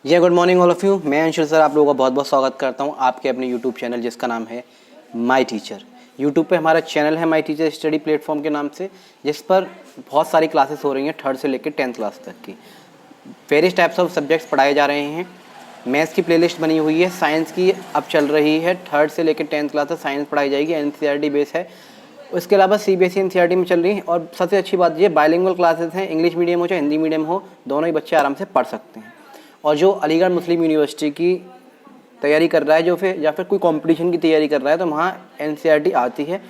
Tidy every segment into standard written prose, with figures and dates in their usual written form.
Ji good morning all of you. मैं Anshul sir आप लोगों का बहुत बहुत स्वागत करता हूं आपके अपने यूट्यूब चैनल जिसका नाम है माई टीचर। यूट्यूब पे हमारा चैनल है माई टीचर स्टडी प्लेटफॉर्म के नाम से, जिस पर बहुत सारी क्लासेस हो रही हैं 3rd से लेकर 10th क्लास तक की। वेरियस टाइप्स ऑफ सब्जेक्ट्स पढ़ाए जा रहे हैं। मैथ्स की प्लेलिस्ट बनी हुई है, साइंस की अब चल रही है 3rd से लेकर 10th क्लास तक साइंस पढ़ाई जाएगी, NCERT बेस है। उसके अलावा CBSE NCERT में चल रही है। और सबसे अच्छी बात ये बाइलिंगुअल क्लासेस हैं, इंग्लिश मीडियम हो चाहे हिंदी मीडियम हो, दोनों ही बच्चे आराम से पढ़ सकते हैं। और जो अलीगढ़ मुस्लिम यूनिवर्सिटी की तैयारी कर रहा है जो फिर या फिर कोई कंपटीशन की तैयारी कर रहा है तो वहाँ NCERT आती है।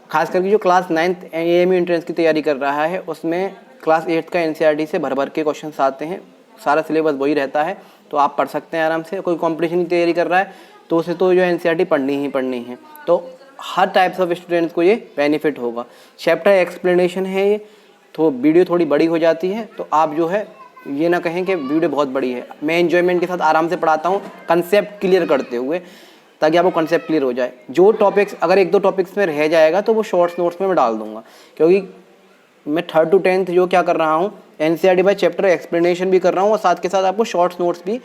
खास करके जो क्लास 9th AMU एंट्रेंस की तैयारी कर रहा है उसमें क्लास 8th का NCERT से भर भर के क्वेश्चन आते हैं, सारा सिलेबस वही रहता है, तो आप पढ़ सकते हैं आराम से। कोई कंपटीशन की तैयारी कर रहा है तो उसे तो जो NCERT पढ़नी ही पढ़नी है, तो हर टाइप्स ऑफ स्टूडेंट्स को ये बेनिफिट होगा। चैप्टर एक्सप्लेनेशन है ये, तो वीडियो थोड़ी बड़ी हो जाती है, तो आप जो है ये ना कहें कि वीडियो बहुत बड़ी है। मैं एन्जॉयमेंट के साथ आराम से पढ़ाता हूँ, कंसेप्ट क्लियर करते हुए, ताकि आपको कंसेप्ट क्लियर हो जाए। जो टॉपिक्स अगर 1-2 टॉपिक्स में रह जाएगा तो वो शॉर्ट्स नोट्स में मैं डाल दूंगा, क्योंकि मैं 3rd to 10th जो क्या कर रहा हूँ NCERT बाय चैप्टर एक्सप्लेनेशन भी कर रहा हूँ, और साथ के साथ आपको शॉर्ट्स नोट्स भी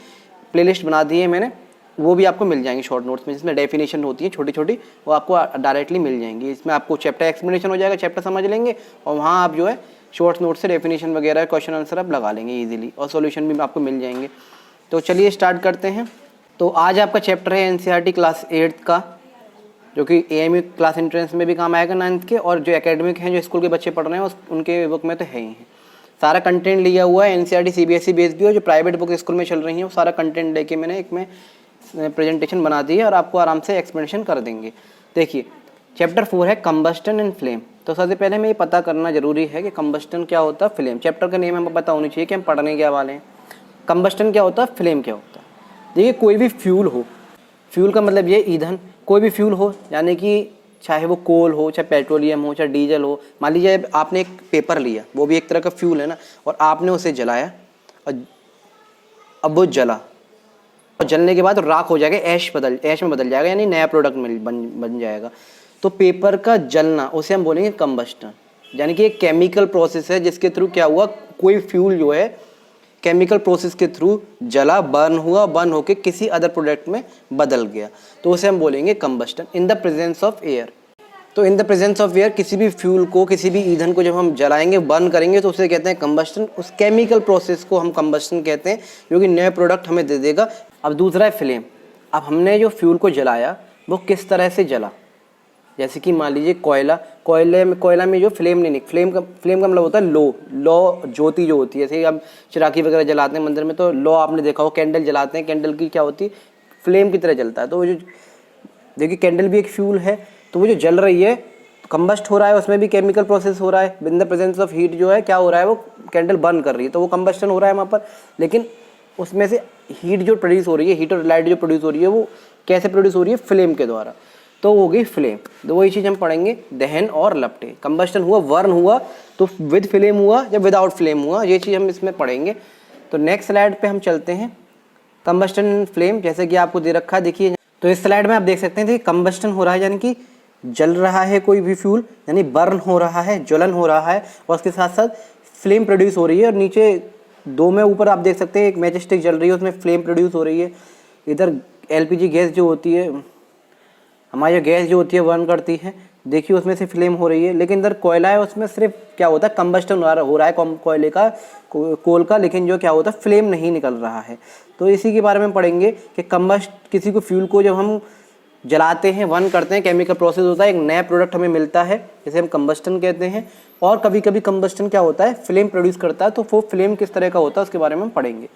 प्लेलिस्ट बना दी है मैंने, वो भी आपको मिल जाएंगी शॉर्ट नोट्स में, जिसमें डेफिनेशन होती है छोटी छोटी, वो आपको डायरेक्टली मिल जाएंगी। इसमें आपको चैप्टर एक्सप्लेनेशन हो जाएगा, चैप्टर समझ लेंगे, और वहाँ आप जो है शॉर्ट नोट से डेफिनेशन वगैरह क्वेश्चन आंसर आप लगा लेंगे इजीली, और सॉल्यूशन भी आपको मिल जाएंगे। तो चलिए स्टार्ट करते हैं। तो आज आपका चैप्टर है NCERT क्लास 8th का, जो कि AMU क्लास एंट्रेंस में भी काम आएगा 9th के, और जो एकेडमिक हैं जो स्कूल के बच्चे पढ़ रहे हैं उनके बुक में तो है ही है। सारा कंटेंट लिया हुआ है NCERT CBSE बेस्ड भी, और जो प्राइवेट बुक स्कूल में चल रही हैं वो सारा कंटेंट लेके मैंने एक में प्रेजेंटेशन बना दी है, और आपको आराम से एक्सप्लेनेशन कर देंगे। देखिए चैप्टर 4 है कंबस्टन एंड फ्लेम। तो सबसे पहले हमें ये पता करना जरूरी है कि कंबस्टन क्या होता है, फ्लेम। चैप्टर का नेम हमें पता होनी चाहिए कि हम पढ़ने क्या वाले हैं। कंबस्टन क्या होता है, फ्लेम क्या होता है। देखिए कोई भी फ्यूल हो, फ्यूल का मतलब ये ईंधन, कोई भी फ्यूल हो, यानी कि चाहे वो कोल हो, चाहे पेट्रोलियम हो, चाहे डीजल हो। मान लीजिए आपने एक पेपर लिया, वो भी एक तरह का फ्यूल है ना, और आपने उसे जलाया, और अब वो जला, और जलने के बाद राख हो जाएगा, ऐश में बदल जाएगा, यानी नया प्रोडक्ट बन जाएगा। तो पेपर का जलना उसे हम बोलेंगे कंबस्टन, यानी कि एक केमिकल प्रोसेस है जिसके थ्रू क्या हुआ, कोई फ्यूल जो है केमिकल प्रोसेस के थ्रू जला, बर्न हुआ, बर्न होकर किसी अदर प्रोडक्ट में बदल गया, तो उसे हम बोलेंगे combustion in the presence of air. तो in the presence of air किसी भी फ्यूल को, किसी भी ईंधन को जब हम जलाएंगे, बर्न करेंगे, तो उसे कहते हैं कंबस्टन। उस केमिकल प्रोसेस को हम कंबस्टन कहते हैं, जो कि नया प्रोडक्ट हमें दे देगा। अब दूसरा है फ्लेम। अब हमने जो फ्यूल को जलाया वो किस तरह से जला, जैसे कि मान लीजिए कोयला में जो फ्लेम नहीं, फ्लेम का मतलब होता है लो ज्योति जो होती है। जैसे आप चिरागी वगैरह जलाते हैं मंदिर में, तो लो आपने देखा हो, कैंडल जलाते हैं, कैंडल की क्या होती है, फ्लेम की तरह जलता है। तो वो जो देखिए कैंडल भी एक फ्यूल है, तो वो जो जल रही है, कंबस्ट हो रहा है, उसमें भी केमिकल प्रोसेस हो रहा है। In the presence of heat जो है क्या हो रहा है, वो कैंडल बर्न कर रही है, तो वो कंबस्टन हो रहा है वहाँ पर। लेकिन उसमें से हीट जो प्रोड्यूस हो रही है, हीट और लाइट जो प्रोड्यूस हो रही है, वो कैसे प्रोड्यूस हो रही है, फ्लेम के द्वारा, तो हो गई फ्लेम। तो वही चीज़ हम पढ़ेंगे, दहन और लपटे। कंबस्टन हुआ, बर्न हुआ, तो विद फ्लेम हुआ या विदाउट फ्लेम हुआ, ये चीज़ हम इसमें पढ़ेंगे। तो नेक्स्ट स्लाइड पे हम चलते हैं। कंबस्टन फ्लेम जैसे कि आपको दे रखा है, देखिए तो इस स्लाइड में आप देख सकते हैं कंबस्टन हो रहा है, यानी कि जल रहा है कोई भी फ्यूल, यानी बर्न हो रहा है, ज्वलन हो रहा है, और उसके साथ साथ फ्लेम प्रोड्यूस हो रही है। और नीचे दो में ऊपर आप देख सकते हैं एक मैच स्टिक जल रही है, उसमें फ्लेम प्रोड्यूस हो रही है। इधर LPG गैस जो होती है, हमारी गैस जो होती है बर्न करती है, देखिए उसमें से फ्लेम हो रही है। लेकिन इधर कोयला है, उसमें सिर्फ क्या होता है, कंबस्टन हो रहा है कोयले का, कोल का, लेकिन जो क्या होता है, फ्लेम नहीं निकल रहा है। तो इसी के बारे में पढ़ेंगे कि किसी को फ्यूल को जब हम जलाते हैं, बर्न करते हैं, केमिकल प्रोसेस होता है, एक नया प्रोडक्ट हमें मिलता है, जिसे हम कंबस्टन कहते हैं। और कभी कभी कंबस्टन क्या होता है, फ्लेम प्रोड्यूस करता है, तो वो फ्लेम किस तरह का होता है उसके बारे में हम पढ़ेंगे।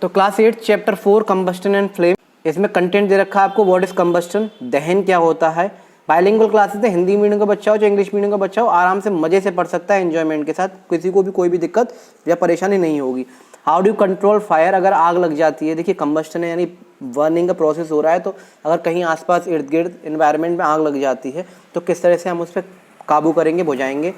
तो class 8 chapter 4 combustion and flame, इसमें कंटेंट दे रखा है आपको, व्हाट इज कंबस्टन, दहन क्या होता है। बाइलिंगुअल क्लासेस है, हिंदी मीडियम का बच्चा हो चाहे इंग्लिश मीडियम का बच्चा हो, आराम से मजे से पढ़ सकता है एंजॉयमेंट के साथ, किसी को भी कोई भी दिक्कत या परेशानी नहीं होगी। हाउ डू कंट्रोल फायर, अगर आग लग जाती है, देखिए कंबस्टन है यानी बर्निंग का प्रोसेस हो रहा है, तो अगर कहीं आसपास इर्द गिर्द इन्वायरमेंट में आग लग जाती है तो किस तरह से हम उस पर काबू करेंगे, बुझाएंगे।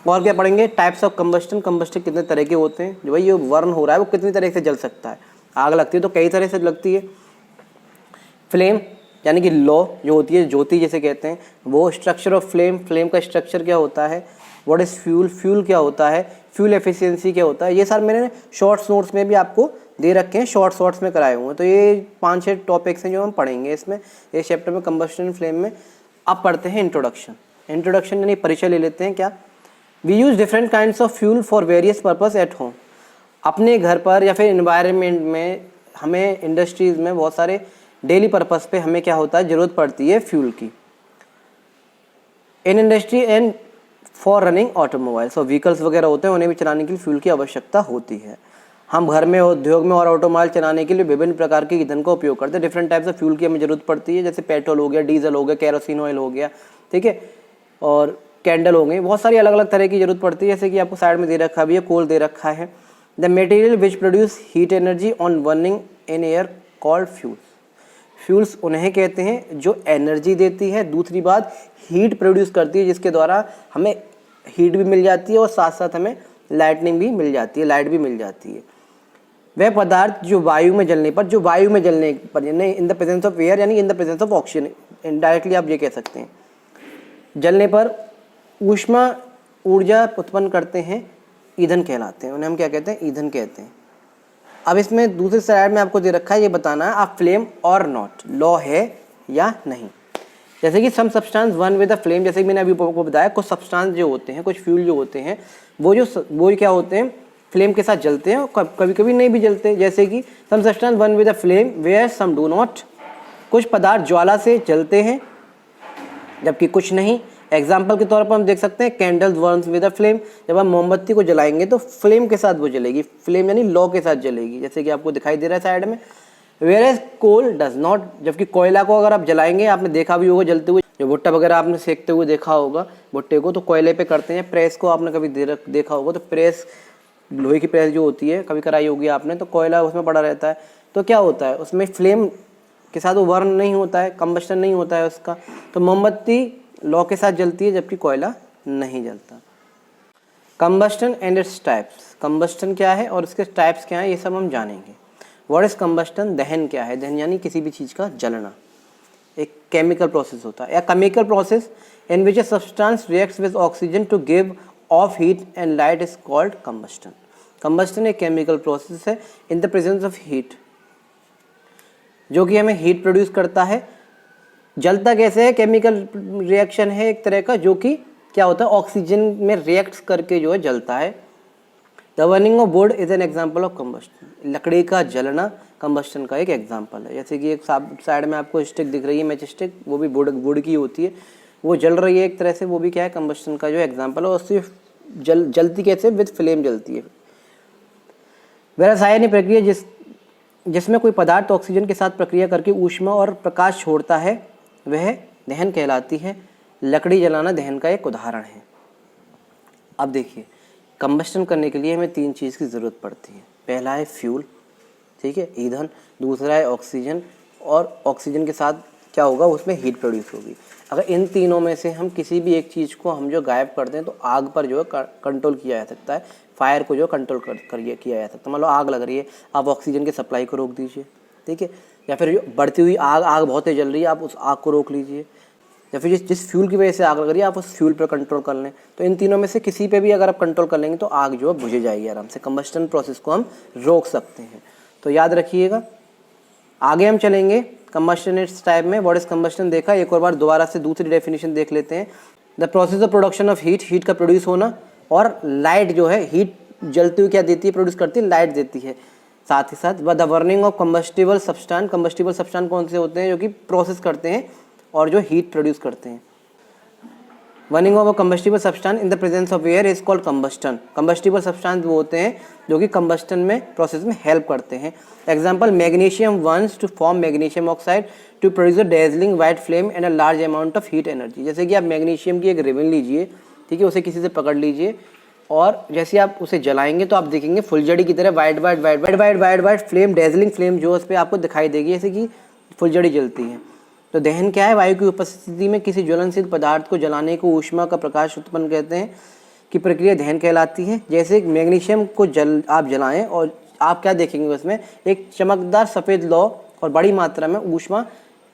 और क्या पढ़ेंगे, टाइप्स ऑफ कंबस्टन, कंबस्टन कितने तरह के होते हैं, जो भाई ये बर्न हो रहा है वो कितनी तरह से जल सकता है। आग लगती है तो कई तरह से लगती है। फ्लेम यानी कि लौ जो होती है, ज्योति जिसे कहते हैं, वो स्ट्रक्चर ऑफ फ्लेम, फ्लेम का स्ट्रक्चर क्या होता है, व्हाट इज़ फ्यूल, फ्यूल क्या होता है, फ्यूल एफिशिएंसी क्या होता है। ये सर मैंने शॉर्ट्स नोट्स में भी आपको दे रखे हैं, शॉर्ट्स में कराए हुए हैं। तो ये 5-6 टॉपिक्स हैं जो हम पढ़ेंगे इसमें, ये चैप्टर में कंबस्शन फ्लेम में। अब पढ़ते हैं इंट्रोडक्शन यानी परिचय ले लेते हैं। क्या, we use different kinds of fuel for various purpose at home. अपने घर पर या फिर एनवायरनमेंट में हमें इंडस्ट्रीज़ में बहुत सारे डेली पर्पस पे हमें क्या होता है, ज़रूरत पड़ती है फ्यूल की। In industry and for running automobiles, और व्हीकल्स वगैरह होते हैं उन्हें भी चलाने के लिए फ्यूल की आवश्यकता होती है। हम घर में, उद्योग में और ऑटोमोबाइल चलाने के लिए विभिन्न प्रकार के ईंधन का उपयोग करते हैं। डिफरेंट टाइप्स ऑफ फ्यूल की हमें ज़रूरत पड़ती है, जैसे पेट्रोल हो गया, डीजल हो गया, केरोसिन ऑयल हो गया, ठीक है, और कैंडल हो गई, बहुत सारी अलग अलग तरह की ज़रूरत पड़ती है। जैसे कि आपको साइड में दे रखा भी है, कोल दे रखा है। The material which produce heat energy on burning in air called fuels. Fuels उन्हें कहते हैं जो एनर्जी देती है, दूसरी बात हीट प्रोड्यूस करती है, जिसके द्वारा हमें हीट भी मिल जाती है और साथ साथ हमें लाइटनिंग भी मिल जाती है, लाइट भी मिल जाती है। वह पदार्थ जो वायु में जलने पर यानी in the presence of air यानी in the presence of oxygen, indirectly आप ये कह सकते हैं, जलने पर ऊष्मा ऊर्जा उत्पन्न करते हैं, ईंधन कहलाते हैं। उन्हें हम क्या कहते हैं, ईंधन कहते हैं। अब इसमें दूसरी साइड में आपको दे रखा है, ये बताना है आप फ्लेम और नॉट, लॉ है या नहीं। जैसे कि सम सब्सटेंस वन विद अ फ्लेम, जैसे कि मैंने अभी आपको बताया, कुछ सब्सटेंस जो होते हैं, कुछ फ्यूल जो होते हैं, वो क्या होते हैं, फ्लेम के साथ जलते हैं और कभी कभी नहीं भी जलते। जैसे कि सम सब्सटेंस वन with a flame where some do not, कुछ पदार्थ ज्वाला से जलते हैं जबकि कुछ नहीं। एग्जाम्पल के तौर पर हम देख सकते हैं candles Burns with a flame, जब हम मोमबत्ती को जलाएंगे तो फ्लेम के साथ वो जलेगी, फ्लेम यानी लौ के साथ जलेगी, जैसे कि आपको दिखाई दे रहा है साइड में। वेयरएज कोल डज नॉट, जबकि कोयला को अगर आप जलाएंगे, आपने देखा भी होगा जलते हुए, जो भुट्टा वगैरह आपने सेकते हुए देखा होगा भुट्टे को, तो कोयले पे करते हैं। प्रेस को आपने कभी देखा होगा, तो प्रेस, लोहे की प्रेस जो होती है, कभी कराई होगी आपने, तो कोयला उसमें पड़ा रहता है। तो क्या होता है, उसमें फ्लेम के साथ वो बर्न नहीं होता है, कंबस्टन नहीं होता है उसका। तो मोमबत्ती लौ के साथ जलती है जबकि कोयला नहीं जलता। Combustion and its types, combustion क्या है और इसके टाइप्स क्या है, ये सब हम जानेंगे। व्हाट इज कंबस्टन, दहन क्या है, दहन यानी किसी भी चीज़ का जलना, एक केमिकल प्रोसेस होता है, या chemical process in which a substance reacts with oxygen to give off heat and light is called combustion. Combustion एक केमिकल प्रोसेस है in the presence of heat, जो कि हमें हीट प्रोड्यूस करता है। जलता कैसे है, केमिकल रिएक्शन है एक तरह का, जो कि क्या होता है, ऑक्सीजन में रिएक्ट करके जो है जलता है। The burning of would is an example of combustion, लकड़ी का जलना कंबस्टन का एक एग्जाम्पल है। जैसे कि एक साइड में आपको स्टिक दिख रही है, मैच स्टिक, वो भी वुड की होती है, वो जल रही है एक तरह से, वो भी क्या है, कंबस्टन का जो एग्जाम्पल है। और सिर्फ जलती कैसे, विद फ्लेम जलती है। वह रासायनिक प्रक्रिया जिसमें कोई पदार्थ ऑक्सीजन के साथ प्रक्रिया करके ऊष्मा और प्रकाश छोड़ता है, वह दहन कहलाती है। लकड़ी जलाना दहन का एक उदाहरण है। अब देखिए, कंबस्टन करने के लिए हमें 3 चीज़ की ज़रूरत पड़ती है। पहला है फ्यूल, ठीक है, ईंधन। दूसरा है ऑक्सीजन, और ऑक्सीजन के साथ क्या होगा, उसमें हीट प्रोड्यूस होगी। अगर इन तीनों में से हम किसी भी एक चीज़ को हम जो गायब कर दें, तो आग पर जो है कंट्रोल किया जा सकता है, फायर को जो कंट्रोल किया जा सकता है। मान लो आग लग रही है, आप ऑक्सीजन की सप्लाई को रोक दीजिए, ठीक है, या फिर जो बढ़ती हुई आग बहुत तेज जल रही है, आप उस आग को रोक लीजिए, या फिर जिस फ्यूल की वजह से आग लग रही है, आप उस फ्यूल पर कंट्रोल कर लें। तो इन तीनों में से किसी पे भी अगर आप कंट्रोल कर लेंगे, तो आग जो है बुझ जाएगी आराम से। कंबस्टन प्रोसेस को हम रोक सकते हैं, तो याद रखिएगा। आगे हम चलेंगे कंबस्टन इट्स टाइप में। व्हाट इज कंबस्टन देखा, एक और बार दोबारा से दूसरी डेफिनेशन देख लेते हैं। The process of production of heat, heat का प्रोड्यूस होना, और लाइट जो है, हीट जलती हुई क्या देती है, प्रोड्यूस करती है, लाइट देती है। साथ ही साथ the burning of combustible substance, combustible substance कौन से होते हैं, जो कि प्रोसेस करते हैं और जो हीट प्रोड्यूस करते हैं। Burning of a combustible substance in the presence of air is called combustion. Combustible substance वो होते हैं जो कि कंबस्टन में प्रोसेस में हेल्प करते हैं। Example, magnesium burns to form magnesium oxide to produce a dazzling white flame and a large amount of heat energy. जैसे कि आप मैग्नीशियम की एक रिबन लीजिए, ठीक है, उसे किसी से पकड़ लीजिए, और जैसे आप उसे जलाएंगे तो आप देखेंगे फुलझड़ी की तरह white white white white white white white flame, dazzling flame जो उस पर आपको दिखाई देगी, जैसे कि फुलझड़ी जलती है। तो दहन क्या है, वायु की उपस्थिति में किसी ज्वलनशील पदार्थ को जलाने को ऊष्मा का प्रकाश उत्पन्न कहते हैं कि प्रक्रिया दहन कहलाती है। जैसे मैग्नीशियम को आप जलाएं और आप क्या देखेंगे, उसमें एक चमकदार सफ़ेद लौ और बड़ी मात्रा में ऊष्मा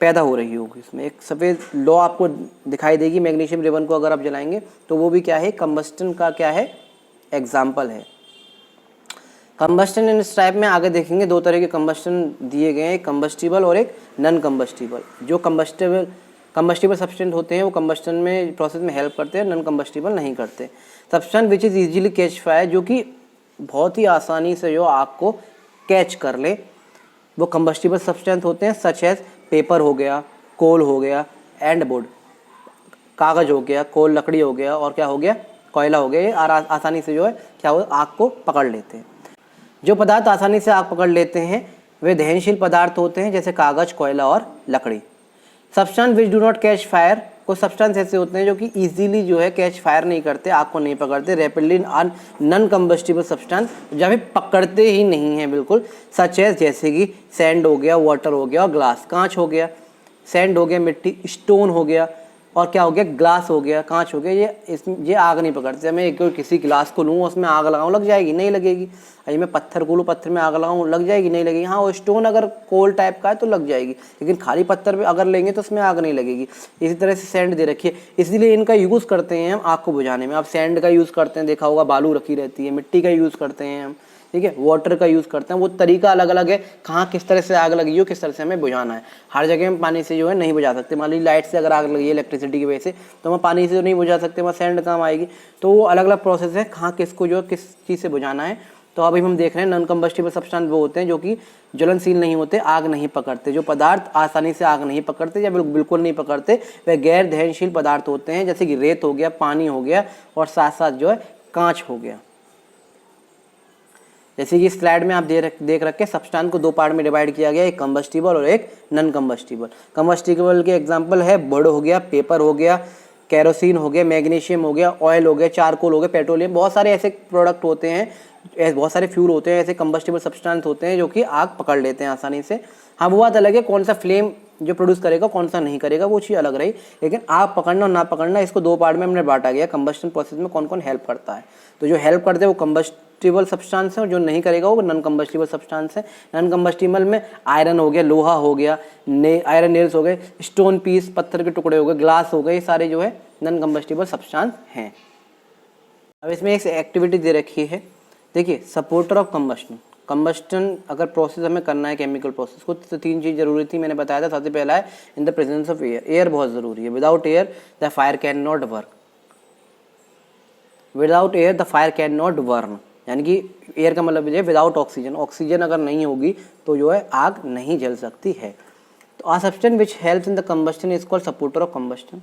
पैदा हो रही होगी। इसमें एक सफ़ेद लौ आपको दिखाई देगी, मैग्नीशियम रिबन को अगर आप जलाएंगे तो वो भी क्या है, कंबस्टन का क्या है, एग्जाम्पल है। कंबस्टन इन इस टाइप में आगे देखेंगे दो तरह के कंबस्टन दिए गए हैं, एक कंबस्टिबल और एक नॉन कंबस्टिबल। जो कंबस्टिबल सब्सटेंस होते हैं वो कंबस्टन में प्रोसेस में हेल्प करते हैं, नॉन कंबस्टिबल नहीं करते। Substance which is easily catch fire, जो कि बहुत ही आसानी से जो आग को कैच कर ले, वो कंबस्टिबल सब्सटेंस होते हैं, सच एज पेपर हो गया, कोल हो गया एंड वुड, कागज़ हो गया, कोल लकड़ी हो गया और क्या हो गया, कोयला हो गया। ये आसानी से जो है क्या हो, आग को पकड़ लेते हैं। जो पदार्थ आसानी से आग पकड़ लेते हैं वे दहनशील पदार्थ होते हैं, जैसे कागज़, कोयला और लकड़ी। Substance which do not catch fire, कुछ सब्सटेंस ऐसे होते हैं जो कि इजीली जो है कैच फायर नहीं करते, आग को नहीं पकड़ते। रैपिडली नॉन कंबस्टिबल सब्सटेंस, जब भी पकड़ते ही नहीं हैं बिल्कुल, सच एज जैसे कि सैंड हो गया, वाटर हो गया और ग्लास, कांच हो गया, सैंड हो गया मिट्टी, स्टोन हो गया और क्या हो गया, ग्लास हो गया, कांच हो गया। ये आग नहीं पकड़ते। मैं एक किसी गिलास को लूँ, उसमें आग लगाऊँ, लग जाएगी, नहीं लगेगी। अरे मैं पत्थर को लूँ, पत्थर में आग लगाऊँ, लग जाएगी, नहीं लगेगी। हाँ, वो स्टोन अगर कोल टाइप का है तो लग जाएगी, लेकिन खाली पत्थर पे अगर लेंगे तो उसमें आग नहीं लगेगी। इसी तरह से सैंड दे रखी है, इसलिए इनका यूज़ करते हैं हम आग को बुझाने में। आप सैंड का यूज़ करते हैं, देखा होगा, बालू रखी रहती है, मिट्टी का यूज़ करते हैं हम, ठीक है, वाटर का यूज़ करते हैं। वो तरीका अलग अलग है, कहाँ किस तरह से आग लगी हो, किस तरह से हमें बुझाना है। हर जगह हम पानी से जो है नहीं बुझा सकते। मान लीजिए लाइट से अगर आग लगी है इलेक्ट्रिसिटी की वजह से, तो हम पानी से तो नहीं बुझा सकते, वहाँ सैंड काम आएगी। तो वो अलग अलग प्रोसेस है, कहाँ किसको जो किस चीज़ से बुझाना है। तो अभी हम देख रहे हैं नॉन कंबस्टिबल सब्सटेंस वो होते हैं जो कि ज्वलनशील नहीं होते, आग नहीं पकड़ते। जो पदार्थ आसानी से आग नहीं पकड़ते या बिल्कुल नहीं पकड़ते, वे गैर दहनशील पदार्थ होते हैं, जैसे कि रेत हो गया, पानी हो गया और साथ साथ जो है कांच हो गया। जैसे कि स्लाइड में आप देख रखे, सब्सटेंस को दो पार्ट में डिवाइड किया गया, एक कंबस्टिबल और एक नॉन कंबस्टिबल। कंबस्टिबल के एग्जांपल है वुड हो गया, पेपर हो गया, केरोसिन हो गया, मैग्नीशियम हो गया, ऑयल हो गया, चारकोल हो गया, पेट्रोलियम। बहुत सारे ऐसे प्रोडक्ट होते हैं, बहुत सारे फ्यूल होते हैं, ऐसे कंबस्टिबल सब्सटेंस होते हैं जो कि आग पकड़ लेते हैं आसानी से। हाँ, वो बात अलग है कौन सा फ्लेम जो प्रोड्यूस करेगा, कौन सा नहीं करेगा, वो चीज़ अलग रही। लेकिन आग पकड़ना और ना पकड़ना, इसको दो पार्ट में हमने बांटा गया। कंबस्टन प्रोसेस में कौन कौन हेल्प करता है, तो जो हेल्प करते हैं वो कंबस्टिबल सब्सटेंस है, और जो नहीं करेगा वो नॉन कंबस्टिबल सब्सटेंस है। नॉन कंबस्टिबल में आयरन हो गया, लोहा हो गया, आयरन नेल्स हो गए, स्टोन पीस, पत्थर के टुकड़े हो गए, ग्लास हो गए, ये सारे जो है नॉन कंबस्टिबल सब्सटेंस हैं। अब इसमें एक एक्टिविटी दे रखी है, देखिए, सपोर्टर ऑफ कंबस्टन। कंबस्टन अगर प्रोसेस हमें करना है, केमिकल प्रोसेस को, तो तीन चीज़ जरूरी थी, मैंने बताया था। सबसे पहला है in the presence of air. Air बहुत ज़रूरी है, without air the fire can not work. Without air the fire can not burn, यानी कि एयर का मतलब है विदाउट ऑक्सीजन। ऑक्सीजन अगर नहीं होगी तो जो है आग नहीं जल सकती है। तो a substance which helps in the combustion is called supporter of combustion.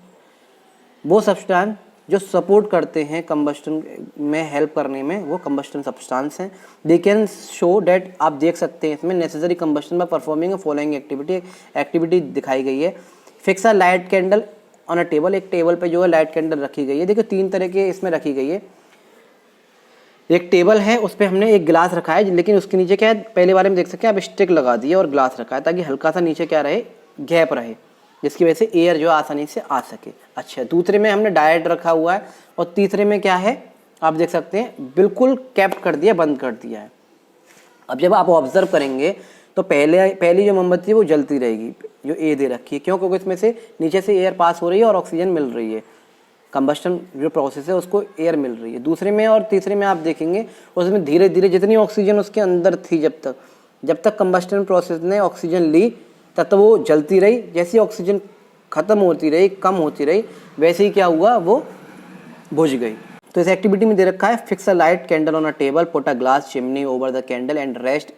वो सब्सटेंस जो सपोर्ट करते हैं कंबस्टन में हेल्प करने में, वो कंबस्टन सब्सटेंस हैं। दे कैन शो डेट, आप देख सकते हैं इसमें नेसेसरी कंबस्टन में परफॉर्मिंग फॉलोइंग एक्टिविटी दिखाई गई है। Fix a light candle on a table, एक टेबल पे जो है लाइट कैंडल रखी गई है। देखो तीन तरह के इसमें रखी गई है। एक टेबल है, उस पर हमने एक गिलास रखा है, लेकिन उसके नीचे क्या है, पहले बारे में देख सकते हैं, अब स्टिक लगा दी है और ग्लास रखा है, ताकि हल्का सा नीचे क्या रहे, गैप रहे, जिसकी वजह से एयर जो आसानी से आ सके। अच्छा, दूसरे में हमने डायरेक्ट रखा हुआ है, और तीसरे में क्या है, आप देख सकते हैं बिल्कुल कैप्ट कर दिया, बंद कर दिया है। अब जब आप ऑब्जर्व करेंगे तो पहली जो मोमबत्ती है वो जलती रहेगी, जो ए दे रखी है। क्यों? क्योंकि इसमें से नीचे से एयर पास हो रही है और ऑक्सीजन मिल रही है। कंबस्टन जो प्रोसेस है उसको एयर मिल रही है। दूसरे में और तीसरे में आप देखेंगे उसमें धीरे धीरे जितनी ऑक्सीजन उसके अंदर थी, जब तक कंबस्टन प्रोसेस ने ऑक्सीजन ली तब तक वो जलती रही। जैसी ऑक्सीजन ख़त्म होती रही, कम होती रही, वैसे ही क्या हुआ, वो बुझ गई। तो इस एक्टिविटी में दे रखा है, fix a light candle on a table, put a glass chimney over the candle and rest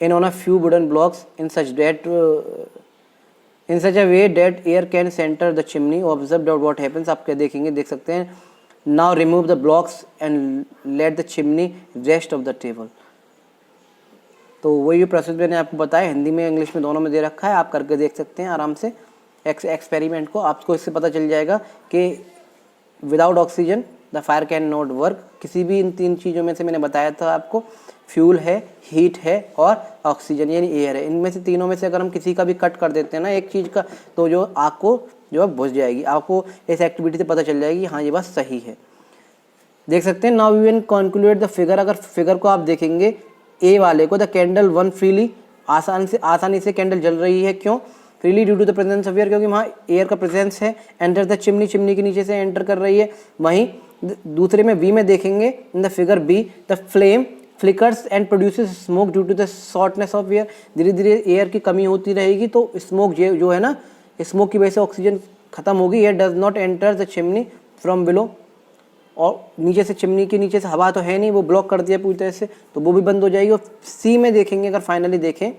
in on a few wooden blocks in such a way that air can center the chimney. Observe what happens. आप क्या देखेंगे, देख सकते हैं। Now remove the blocks and let the chimney rest of the table. तो वही process मैंने आपको बताया, हिंदी में इंग्लिश में दोनों में दे रखा है, आप करके देख सकते हैं आराम से एक्सपेरिमेंट को। आपको इससे पता चल जाएगा कि without oxygen the fire can not work. किसी भी इन तीन चीज़ों में से मैंने बताया था आपको, फ्यूल है, हीट है और ऑक्सीजन यानी एयर है। इनमें से तीनों में से अगर हम किसी का भी कट कर देते हैं ना एक चीज़ का, तो जो आग को जो है बुझ जाएगी। आपको इस एक्टिविटी से पता चल जाएगी हाँ ये बात सही है। देख सकते हैं। Now you can conclude the figure. अगर फिगर को आप देखेंगे, ए वाले को, द कैंडल वन फ्रीली आसानी से कैंडल जल रही है। क्यों? Freely due to the presence of air, क्योंकि वहाँ एयर का प्रेजेंस है। एंटर द चिमनी, चिमनी के नीचे से एंटर कर रही है। वहीं दूसरे में बी में देखेंगे, in the figure B the flame flickers and produces smoke due to the shortness of air. धीरे धीरे एयर की कमी होती रहेगी तो स्मोक जो है ना, स्मोक की वजह से ऑक्सीजन खत्म होगी। Air does not enter the chimney from below, और नीचे से चिमनी के नीचे से हवा तो है नहीं, वो ब्लॉक कर दिया पूरी तरह से, तो वो भी बंद हो जाएगी। और सी में देखेंगे, अगर फाइनली देखें,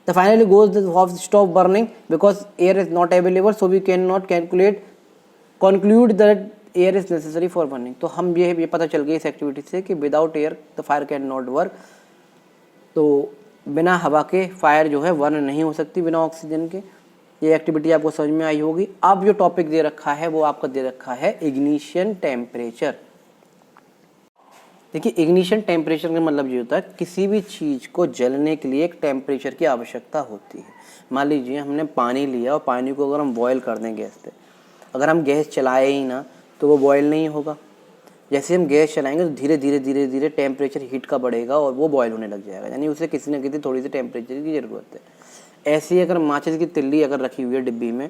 the finally goes the of stop burning because air is not available, so we cannot conclude that air is necessary for burning। तो हम ये पता चल गया इस एक्टिविटी से कि without air the fire can not work. तो बिना हवा के फायर जो है वर्न नहीं हो सकती, बिना ऑक्सीजन के। ये एक्टिविटी आपको समझ में आई होगी। अब जो टॉपिक दे रखा है वो आपका दे रखा है इग्निशन टेम्परेचर। देखिए, इग्निशन टेम्परेचर का मतलब ये होता है किसी भी चीज़ को जलने के लिए एक टेम्परेचर की आवश्यकता होती है। मान लीजिए हमने पानी लिया और पानी को अगर हम बॉयल कर दें गैस पे, अगर हम गैस चलाए ही ना तो वो बॉयल नहीं होगा। जैसे हम गैस चलाएंगे तो धीरे धीरे धीरे धीरे टेम्परेचर हीट का बढ़ेगा और वो बॉयल होने लग जाएगा, यानी उसे किसी न किसी थोड़ी सी टेम्परेचर की ज़रूरत है। ऐसे ही अगर माचिस की तिल्ली अगर रखी हुई है डिब्बी में,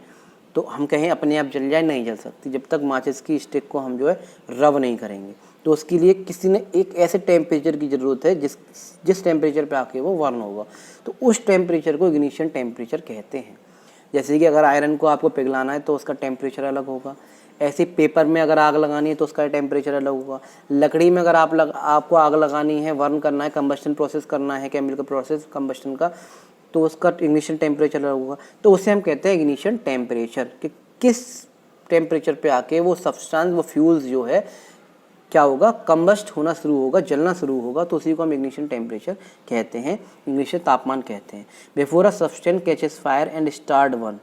तो हम कहें अपने आप जल जाए, नहीं जल सकती जब तक माचिस की स्टिक को हम जो है रब नहीं करेंगे। तो उसके लिए किसी ने एक ऐसे टेम्परेचर की ज़रूरत है जिस टेम्परेचर पे आके वो वर्न होगा। तो उस टेम्परेचर को इग्निशन टेम्परेचर कहते हैं। जैसे कि अगर आयरन को आपको पिघलाना है तो उसका टेम्परेचर अलग होगा। ऐसे पेपर में अगर आग लगानी है तो उसका टेम्परेचर अलग होगा। लकड़ी में अगर आपको आग लगानी है, वर्न करना है, कंबस्टन प्रोसेस करना है, केमिकल प्रोसेस कंबस्टन का, तो उसका इग्निशन टेम्परेचर अलग होगा। तो उसे हम कहते हैं इग्निशन टेम्परेचर, कि किस टेम्परेचर पे आके वो सब्सटेंस, वो फ्यूल्स जो है क्या होगा, कंबस्ट होना शुरू होगा, जलना शुरू होगा। तो उसी को हम इग्निशन टेम्परेचर कहते हैं, इग्निशन तापमान कहते हैं। Before a substance catches fire and start burn,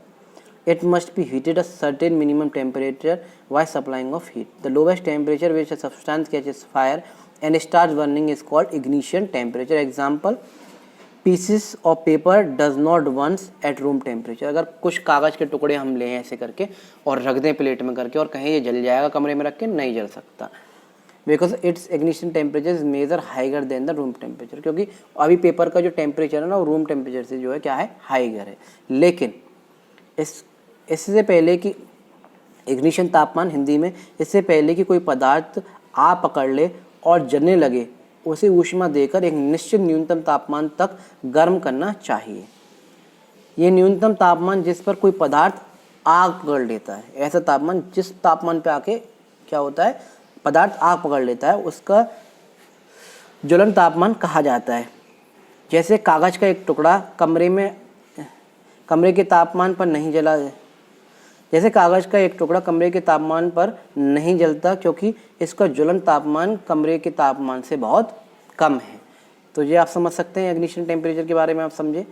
it must be heated a certain minimum temperature while supplying of heat. The lowest temperature which a substance catches fire and starts burning is called ignition temperature. Example, pieces of paper does not burn at room temperature. अगर कुछ कागज़ के टुकड़े हम लें ऐसे करके और रख दें प्लेट में करके और कहें ये जल जाएगा कमरे में रख के, नहीं जल सकता, because its ignition temperature is major higher than the room temperature. क्योंकि अभी पेपर का जो टेम्परेचर है ना, वो रूम टेम्परेचर से जो है क्या है, हाइगर है। लेकिन इससे पहले कि इग्निशन तापमान हिंदी में, इससे पहले कि कोई पदार्थ आप पकड़ ले और जलने लगे, उसे ऊष्मा देकर एक निश्चित न्यूनतम तापमान तक गर्म करना चाहिए। ये न्यूनतम तापमान जिस पर कोई पदार्थ आग पकड़ लेता है, ऐसा तापमान जिस तापमान पे आके क्या होता है, पदार्थ आग पकड़ लेता है, उसका ज्वलन तापमान कहा जाता है। जैसे कागज़ का एक टुकड़ा कमरे के तापमान पर नहीं जला, जैसे कागज़ का एक टुकड़ा कमरे के तापमान पर नहीं जलता क्योंकि इसका ज्वलन तापमान कमरे के तापमान से बहुत कम है। तो ये आप समझ सकते हैं इग्निशन टेम्परेचर के बारे में, आप समझे।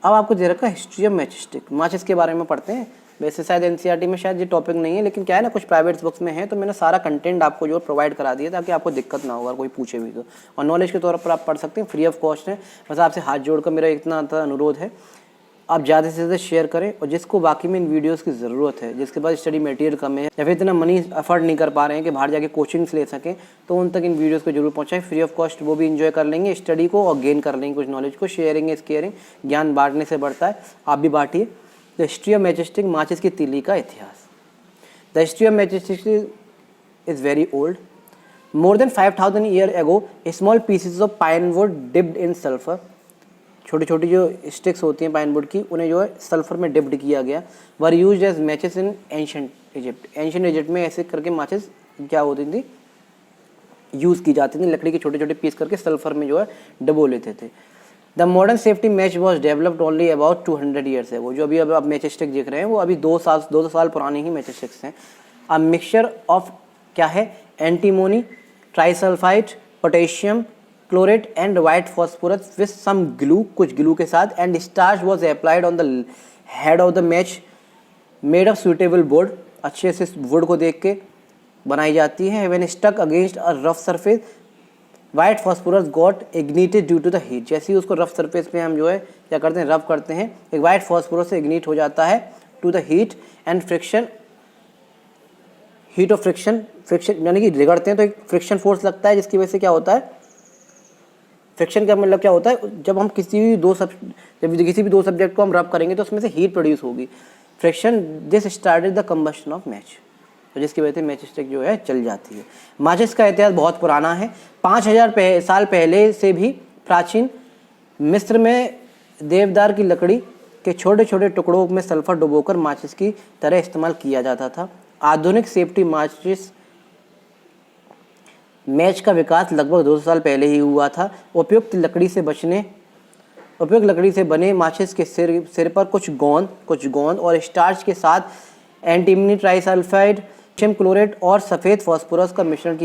अब आपको दे रखा है हिस्ट्री ऑफ मैचस्टिक, माचिस के बारे में पढ़ते हैं। वैसे शायद एनसीईआरटी में शायद ये टॉपिक नहीं है, लेकिन क्या है ना, कुछ प्राइवेट बुक्स में है, तो मैंने सारा कंटेंट आपको जो प्रोवाइड करा दिया ताकि आपको दिक्कत ना हो अगर कोई पूछे भी तो। और नॉलेज के तौर पर आप पढ़ सकते हैं, फ्री ऑफ कॉस्ट है। बस आपसे हाथ जोड़कर मेरा इतना अनुरोध है, आप ज़्यादा से ज़्यादा शेयर करें। और जिसको बाकी में इन वीडियोस की ज़रूरत है, जिसके पास स्टडी मटेरियल कम है या फिर इतना मनी अफोर्ड नहीं कर पा रहे हैं कि बाहर जाके कोचिंग्स ले सकें, तो उन तक इन वीडियोस को जरूर पहुंचाएं। फ्री ऑफ कॉस्ट वो भी इंजॉय कर लेंगे स्टडी को और गेन कर लेंगे कुछ नॉलेज को। शेयरिंग इज केयरिंग, ज्ञान बांटने से बढ़ता है, आप भी बांटिए। द हिस्ट्री ऑफ मैचस्टिक, माचिस की तीली का इतिहास। The history of matchstick is very old. More than 5000 year ago small pieces of pine would dipped in sulphur, छोटी छोटी जो स्टिक्स होती हैं पाइन वुड की, उन्हें जो है सल्फर में डिप्ड किया गया। Were used as matches in ancient Egypt, ancient Egypt में ऐसे करके माचिस क्या होती थी, यूज़ की जाती थी। लकड़ी के छोटे छोटे पीस करके सल्फर में जो है डबो लेते थे। The modern safety match was developed only about 200 years है। वो जो अभी आप मैच स्टिक देख रहे हैं वो अभी 200 साल पुरानी ही मैच स्टिक्स हैं। अ मिक्सचर ऑफ क्या है, antimony, trisulphide, potassium chlorate and white phosphorus with some glue, कुछ ग्लू के साथ, and starch was applied on the head of the match made of suitable board, अच्छे से वुड को देख के बनाई जाती है। When stuck against a rough surface white phosphorus got ignited due to the heat, जैसे ही उसको रफ सरफेस पे हम जो है क्या करते हैं, रब करते हैं, एक वाइट फॉस्फोरस से इग्निट हो जाता है to the heat and friction. Heat of friction, friction यानी कि रगड़ते हैं तो एक फ्रिक्शन फोर्स लगता है, जिसकी वजह से क्या होता है, फ्रिक्शन का मतलब क्या होता है, जब हम किसी भी दो सब्जेक्ट को हम रब करेंगे तो उसमें से हीट प्रोड्यूस होगी। Friction this started the combustion of match, तो जिसकी वजह से मैच स्टिक जो है जल जाती है। माचिस का इतिहास बहुत पुराना है। 5000 साल पहले से भी प्राचीन मिस्र में देवदार की लकड़ी के छोटे छोटे टुकड़ों में सल्फर डुबोकर माचिस की तरह इस्तेमाल किया जाता था। आधुनिक सेफ्टी माचिस मैच का विकास लगभग 200 साल पहले ही हुआ था। उपयुक्त लकड़ी से बने माचिस के सिर पर कुछ गोंद और स्टार्च के साथ एंटीमनी ट्राइसल्फाइड, पोटेशियम क्लोरेट और सफ़ेद फास्फोरस का मिश्रण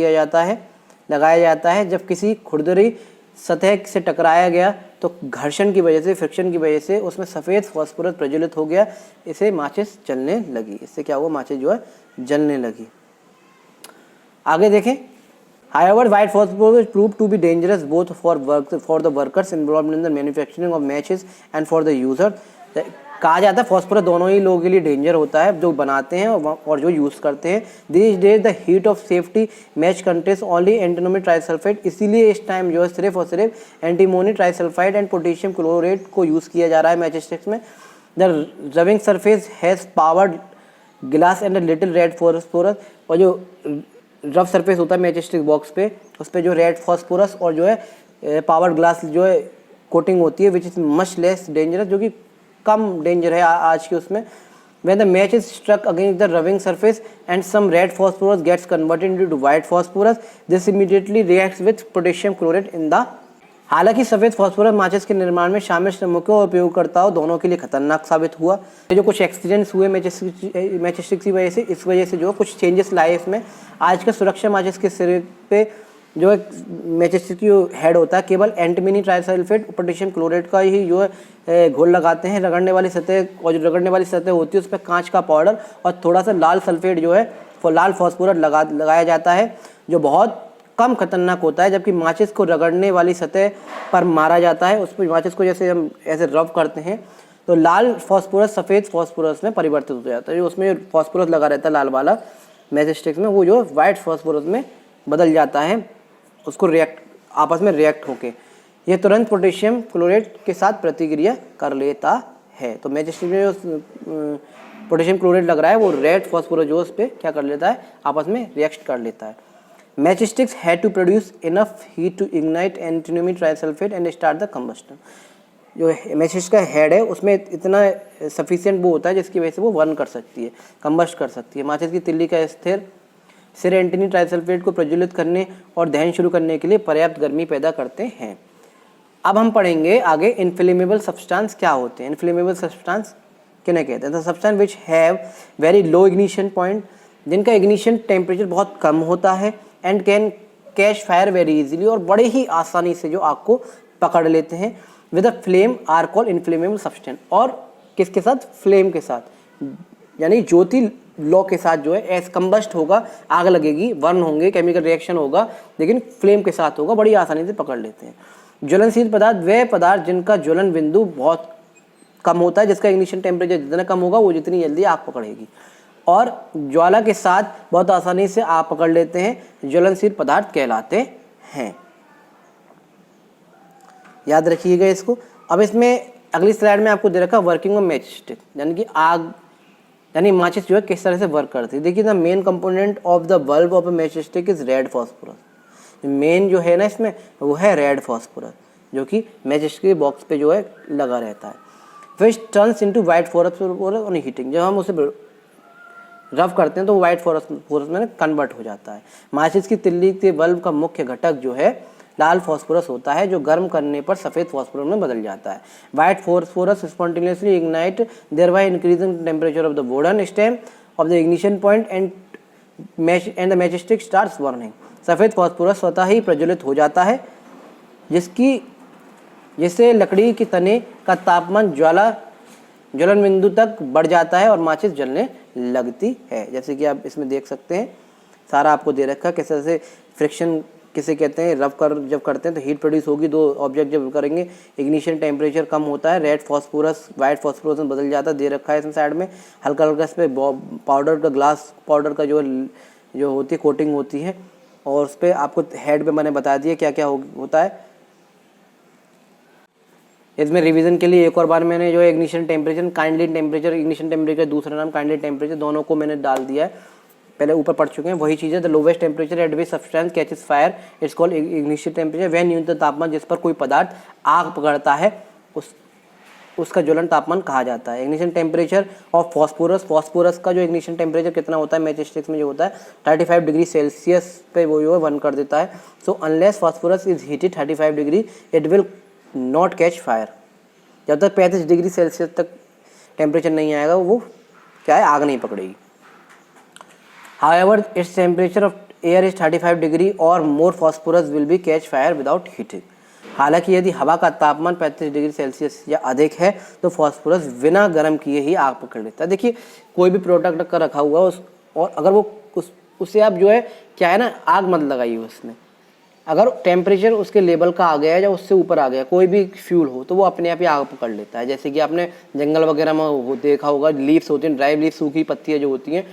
लगाया जाता है। जब किसी खुरदरी सतह से टकराया गया तो घर्षण की वजह से, फ्रिक्शन की वजह से उसमें सफ़ेद फास्फोरस प्रज्वलित हो गया, इसे माचिस जलने लगी। इससे क्या हुआ, माचिस जो है जलने लगी। आगे देखें, However, white phosphorus proved to be dangerous both for the workers involved in the manufacturing of matches and for the user. कहा जाता है फॉस्फोरस दोनों ही लोगों के लिए डेंजर होता है, जो बनाते हैं और जो यूज़ करते हैं। These days the heat of safety match contains only antimony trisulfide, इसीलिए इस टाइम जो है सिर्फ और सिर्फ antimony trisulphide and potassium chlorate को यूज़ किया जा रहा है मैच स्टिक्स में। The rubbing surface has powered glass and little red phosphorus, और जो रफ सरफेस होता है मैच स्टिक बॉक्स पे, उस पर जो रेड फॉस्फोरस और जो है पावर्ड ग्लास जो है कोटिंग होती है, which is much less dangerous, जो कि कम डेंजर है आज के उसमें। When the match is struck against the rubbing surface and some red phosphorus gets converted into white phosphorus, this immediately reacts with potassium chlorate in the. हालांकि सफ़ेद phosphorus माचिस के निर्माण में शामिल श्रमिकों और उपयोगकर्ताओं दोनों के लिए खतरनाक साबित हुआ। जो कुछ एक्सीडेंट्स हुए मैच स्टिक की वजह से, इस वजह से जो कुछ चेंजेस लाए इसमें। आज का सुरक्षा माचिस के सिरे पे जो मैच स्टिक जो हेड होता है, केवल एंटीमनी ट्राइसल्फेट पोटेशियम क्लोरेट का ही जो है घोल लगाते हैं। रगड़ने वाली सतह होती है, उस पर कांच का पाउडर और थोड़ा सा लाल सल्फेट जो है लाल फॉस्फोरस लगाया जाता है, जो बहुत कम खतरनाक होता है। जबकि माचिस को रगड़ने वाली सतह पर मारा जाता है, उस पर माचिस को जैसे हम ऐसे रब करते हैं तो लाल फॉस्फोरस सफ़ेद फॉस्फोरस में परिवर्तित हो जाता है। जो उसमें फॉस्फोरस लगा रहता है लाल वाला मैच स्टिक्स में, वो जो वाइट फॉस्फोरस में बदल जाता है, उसको आपस में रिएक्ट होके ये तुरंत पोटेशियम क्लोरेट के साथ प्रतिक्रिया कर लेता है। तो मैच स्टिक में जो पोटेशियम क्लोरेट लग रहा है वो रेड फॉस्फोरस जो उस पर क्या कर लेता है, आपस में रिएक्ट कर लेता है। Matchsticks had to produce enough heat to ignite antimony trisulfide and start the combustion. जो मैचिस का हेड है उसमें इतना सफिशिएंट वो होता है जिसकी वजह से वो बर्न कर सकती है, कंबस्ट कर सकती है। माचिस की तिल्ली का स्थिर सिर एंटीमनी ट्राइसल्फेट को प्रज्वलित करने और दहन शुरू करने के लिए पर्याप्त गर्मी पैदा करते हैं। अब हम पढ़ेंगे आगे इनफ्लेमेबल सब्सटेंस क्या होते हैं। इनफ्लेमेबल सब्सटेंस किन्हें कहते हैं? The substance which have very low ignition point, जिनका इग्निशन टेम्परेचर बहुत कम होता है, and can catch fire very easily, और बड़े ही आसानी से जो आग को पकड़ लेते हैं। With a flame are called inflammable substance, और किसके साथ? फ्लेम के साथ, यानी ज्योति लॉ के साथ जो है एस कंबस्ट होगा, आग लगेगी, बर्न होंगे, केमिकल रिएक्शन होगा, लेकिन फ्लेम के साथ होगा, बड़ी आसानी से पकड़ लेते हैं। ज्वलनशील पदार्थ वे पदार्थ जिनका ज्वलन बिंदु बहुत कम होता है, जिसका इग्निशन टेम्परेचर जितना कम होगा वो जितनी जल्दी आग पकड़ेगी, और ज्वाला के साथ बहुत आसानी से आग पकड़ लेते हैं, ज्वलनशील पदार्थ कहलाते हैं। याद रखिएगा इसको। अब इसमें अगली स्लाइड में आपको दे रखा वर्किंग ऑफ मैच स्टिक, यानी कि आग यानी माचिस जो है किस तरह से वर्क करती है। देखिए, the main component of the bulb of a match stick is red phosphorus. Main जो है ना इसमें वो है रेड फॉस्फोरस, जो कि मैच स्टिक के बॉक्स पे जो है लगा रहता है। Which turns into white phosphorus on heating, जब हम उसे रफ करते हैं तो वाइट फॉस्फोरस में कन्वर्ट हो जाता है। माचिस की तिल्ली के बल्ब का मुख्य घटक जो है लाल फॉस्फोरस होता है, जो गर्म करने पर सफ़ेद फॉस्फोरस में बदल जाता है। White phosphorus spontaneously ignite thereby increasing temperature of the wooden stem of the ignition point and the match stick starts burning. सफ़ेद फॉस्फोरस स्वतः ही प्रज्वलित हो जाता है, जिससे लकड़ी के तने का तापमान ज्वलन बिंदु तक बढ़ जाता है और माचिस जलने लगती है। जैसे कि आप इसमें देख सकते हैं, सारा आपको दे रखा है किस तरह से फ्रिक्शन किसे कहते हैं। जब करते हैं तो हीट प्रोड्यूस होगी, दो ऑब्जेक्ट जब करेंगे इग्निशन टेम्परेचर कम होता है, रेड फॉस्फोरस वाइट फॉस्फोरस में बदल जाता है, दे रखा है इसमें साइड में। हल्का हल्का इस पर पाउडर का ग्लास पाउडर का जो जो होती है कोटिंग होती है, और उस पर आपको हेड पे मैंने बता दिया क्या क्या होता है। इसमें रिवीजन के लिए एक और बार मैंने जो ignition temperature, kindly temperature, ignition temperature दूसरा नाम काइंडली टेम्परेचर, दोनों को मैंने डाल दिया है, पहले ऊपर पढ़ चुके हैं वही चीज़ है। The lowest temperature at which substance catches fire it's called ignition temperature. वह न्यूनतम तापमान जिस पर कोई पदार्थ आग पकड़ता है उसका ज्वलन तापमान कहा जाता है। Ignition temperature of phosphorus, phosphorus का जो इग्निशन टेम्परेचर कितना होता है मैच स्टिक्स में जो होता है 35 डिग्री सेल्सियस पे वो जो है बर्न कर देता है। So unless phosphorus is heated 35 degree it will not catch fire. जब तक 35 डिग्री सेल्सियस तक टेम्परेचर नहीं आएगा वो क्या है, आग नहीं पकड़ेगी। However its temperature of air is 35 degree और more phosphorus will be catch fire without heating. हालांकि यदि हवा का तापमान 35 डिग्री सेल्सियस या अधिक है तो फॉस्फोरस बिना गर्म किए ही आग पकड़ लेता है। देखिए कोई भी प्रोडक्ट का रखा हुआ उस, और अगर वो उससे आप जो है क्या है ना, आग मत लगाइए उसमें। अगर टेम्परेचर उसके लेवल का आ गया है या उससे ऊपर आ गया, कोई भी फ्यूल हो, तो वो अपने आप ही आग पकड़ लेता है। जैसे कि आपने जंगल वगैरह में देखा होगा, लीव्स होती हैं, ड्राई लीव्स, सूखी पत्तियाँ जो होती हैं,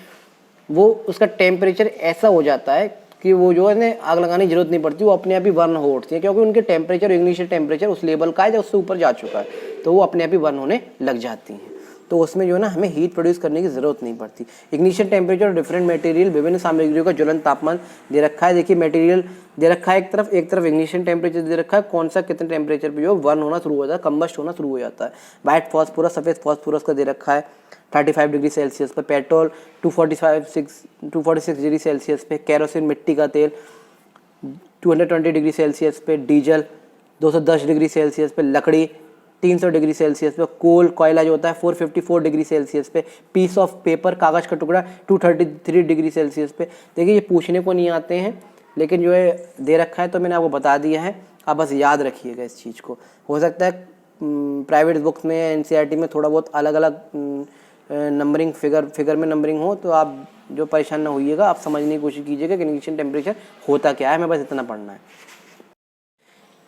वो उसका टेम्परेचर ऐसा हो जाता है कि वो जो है आग लगाने की जरूरत नहीं पड़ती, वो अपने आप ही बर्न हो उठती है, क्योंकि उनके टेम्परेचर, इग्निशन टेम्परेचर उस लेवल का है या उससे ऊपर जा चुका है, तो वो अपने आप ही बर्न होने लग जाती हैं। तो उसमें जो है ना हमें हीट प्रोड्यूस करने की ज़रूरत नहीं पड़ती। इग्निशन टेम्परेचर, डिफरेंट मटेरियल, विभिन्न सामग्रियों का ज्वलन तापमान दे रखा है। देखिए मटेरियल दे रखा है एक तरफ इग्निशन टेम्परेचर दे रखा है, कौन सा कितने टेम्परेचर पे जो बर्न होना शुरू हो जाता है, कंबस्ट होना शुरू हो जाता है। वाइट फॉस्फोरस, सफ़ेद फॉस्फोरस का दे रखा है 35 डिग्री सेल्सियस पे, पेट्रोल 246 डिग्री सेल्सियस पे, कैरोसिन मिट्टी का तेल 220 डिग्री सेल्सियस पे, डीजल 210 डिग्री सेल्सियस पे, लकड़ी 300 डिग्री सेल्सियस पे, कोल कोयला जो होता है 454 डिग्री सेल्सियस पे, पीस ऑफ पेपर कागज़ का टुकड़ा 233 डिग्री सेल्सियस पे। देखिए ये पूछने को नहीं आते हैं, लेकिन जो है दे रखा है तो मैंने आपको बता दिया है, आप बस याद रखिएगा इस चीज़ को। हो सकता है प्राइवेट बुक्स में, एनसीईआरटी में थोड़ा बहुत अलग अलग नंबरिंग फिगर में नंबरिंग हो, तो आप जो परेशान ना होइएगा, आप समझने की कोशिश कीजिएगा कि इग्निशन टेम्परेचर होता क्या है, हमें बस इतना पढ़ना है।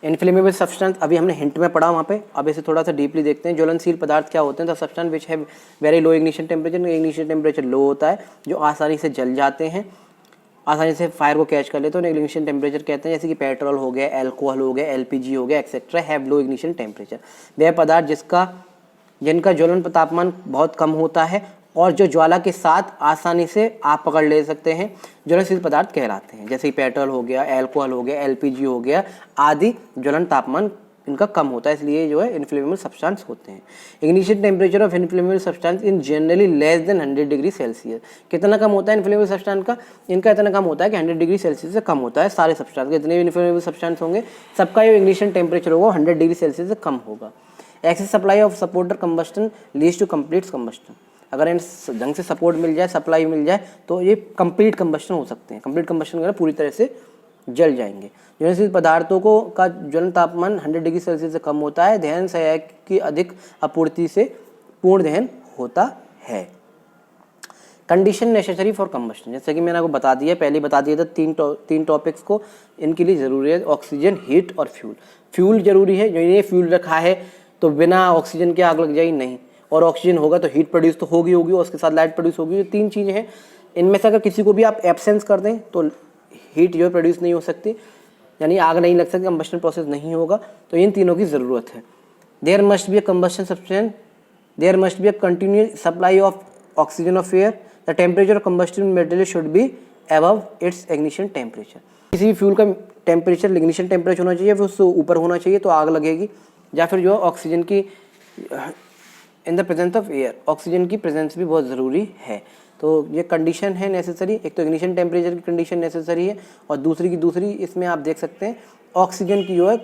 इनफ्लेमेबल सब्सटेंस अभी हमने हिंट में पढ़ा वहाँ पे, अब इसे थोड़ा सा डीपली देखते हैं। ज्वलनशील पदार्थ क्या होते हैं? द सब्सटेंस विच है very low ignition temperature low होता है, जो आसानी से जल जाते हैं, आसानी से फायर को कैच कर लेते हैं, तो इग्निशन टेम्परेचर कहते हैं। जैसे कि पेट्रोल हो गया, एल्कोहल हो गया, एलपीजी हो गया, etcetera have low ignition temperature. वह पदार्थ जिनका ज्वलन तापमान बहुत कम होता है और जो ज्वाला के साथ आसानी से आप पकड़ ले सकते हैं, ज्वलनशील पदार्थ कहलाते हैं। जैसे पेट्रोल हो गया, एल्कोहल हो गया, एलपीजी हो गया आदि, ज्वलन तापमान इनका कम होता है, इसलिए जो है इनफ्लेमेबल सब्सटेंस होते हैं। Ignition temperature of inflammable substance in generally less than 100 degree Celsius. कितना कम होता है इनफ्लेमेबल सब्सटेंस का? इनका इतना कम होता है कि 100 डिग्री सेल्सियस से कम होता है। सारे सब्सटेंस जितने भी इनफ्लेमेबल सब्सटेंस होंगे सबका जो इग्निशन टेम्परेचर होगा 100 डिग्री सेल्सियस से कम होगा। Excess supply of supporter combustion leads to complete combustion. अगर इन ढंग से सपोर्ट मिल जाए, सप्लाई मिल जाए, तो ये कंप्लीट कंबस्टन हो सकते हैं। कंप्लीट कंबस्टन कर पूरी तरह से जल जाएंगे। ज्वलनशील पदार्थों का ज्वलन तापमान 100 डिग्री सेल्सियस से कम होता है। दहन सहायक की अधिक आपूर्ति से पूर्ण दहन होता है। कंडीशन नेसेसरी फॉर कंबस्टन, जैसे कि मैंने आपको बता दिया, पहले बता दिया था तीन टॉपिक्स को इनके लिए ज़रूरी है: ऑक्सीजन, हीट और फ्यूल। फ्यूल जरूरी है, जो ये फ्यूल रखा है तो बिना ऑक्सीजन के आग लग जाएगी नहीं, और ऑक्सीजन होगा तो हीट प्रोड्यूस तो होगी और उसके साथ लाइट प्रोड्यूस होगी। ये तीन चीज़ें हैं, इनमें से अगर किसी को भी आप एब्सेंस कर दें तो हीट जो है प्रोड्यूस नहीं हो सकती, यानी आग नहीं लग सकती, कंबस्टन प्रोसेस नहीं होगा। तो इन तीनों की ज़रूरत है। There must be a combustion substance, there must be a continuous supply of oxygen of air, the temperature of combustible material should be above its ignition temperature. किसी भी फ्यूल का टेम्परेचर इग्निशन टेम्परेचर होना चाहिए, फिर उससे ऊपर होना चाहिए तो आग लगेगी, या फिर जो ऑक्सीजन की इन the presence of air, oxygen की प्रेजेंस भी बहुत ज़रूरी है। तो ये कंडीशन है नेसेसरी। एक तो इग्निशन टेम्परेचर की कंडीशन नेसेसरी है, और दूसरी इसमें आप देख सकते हैं ऑक्सीजन की जो है,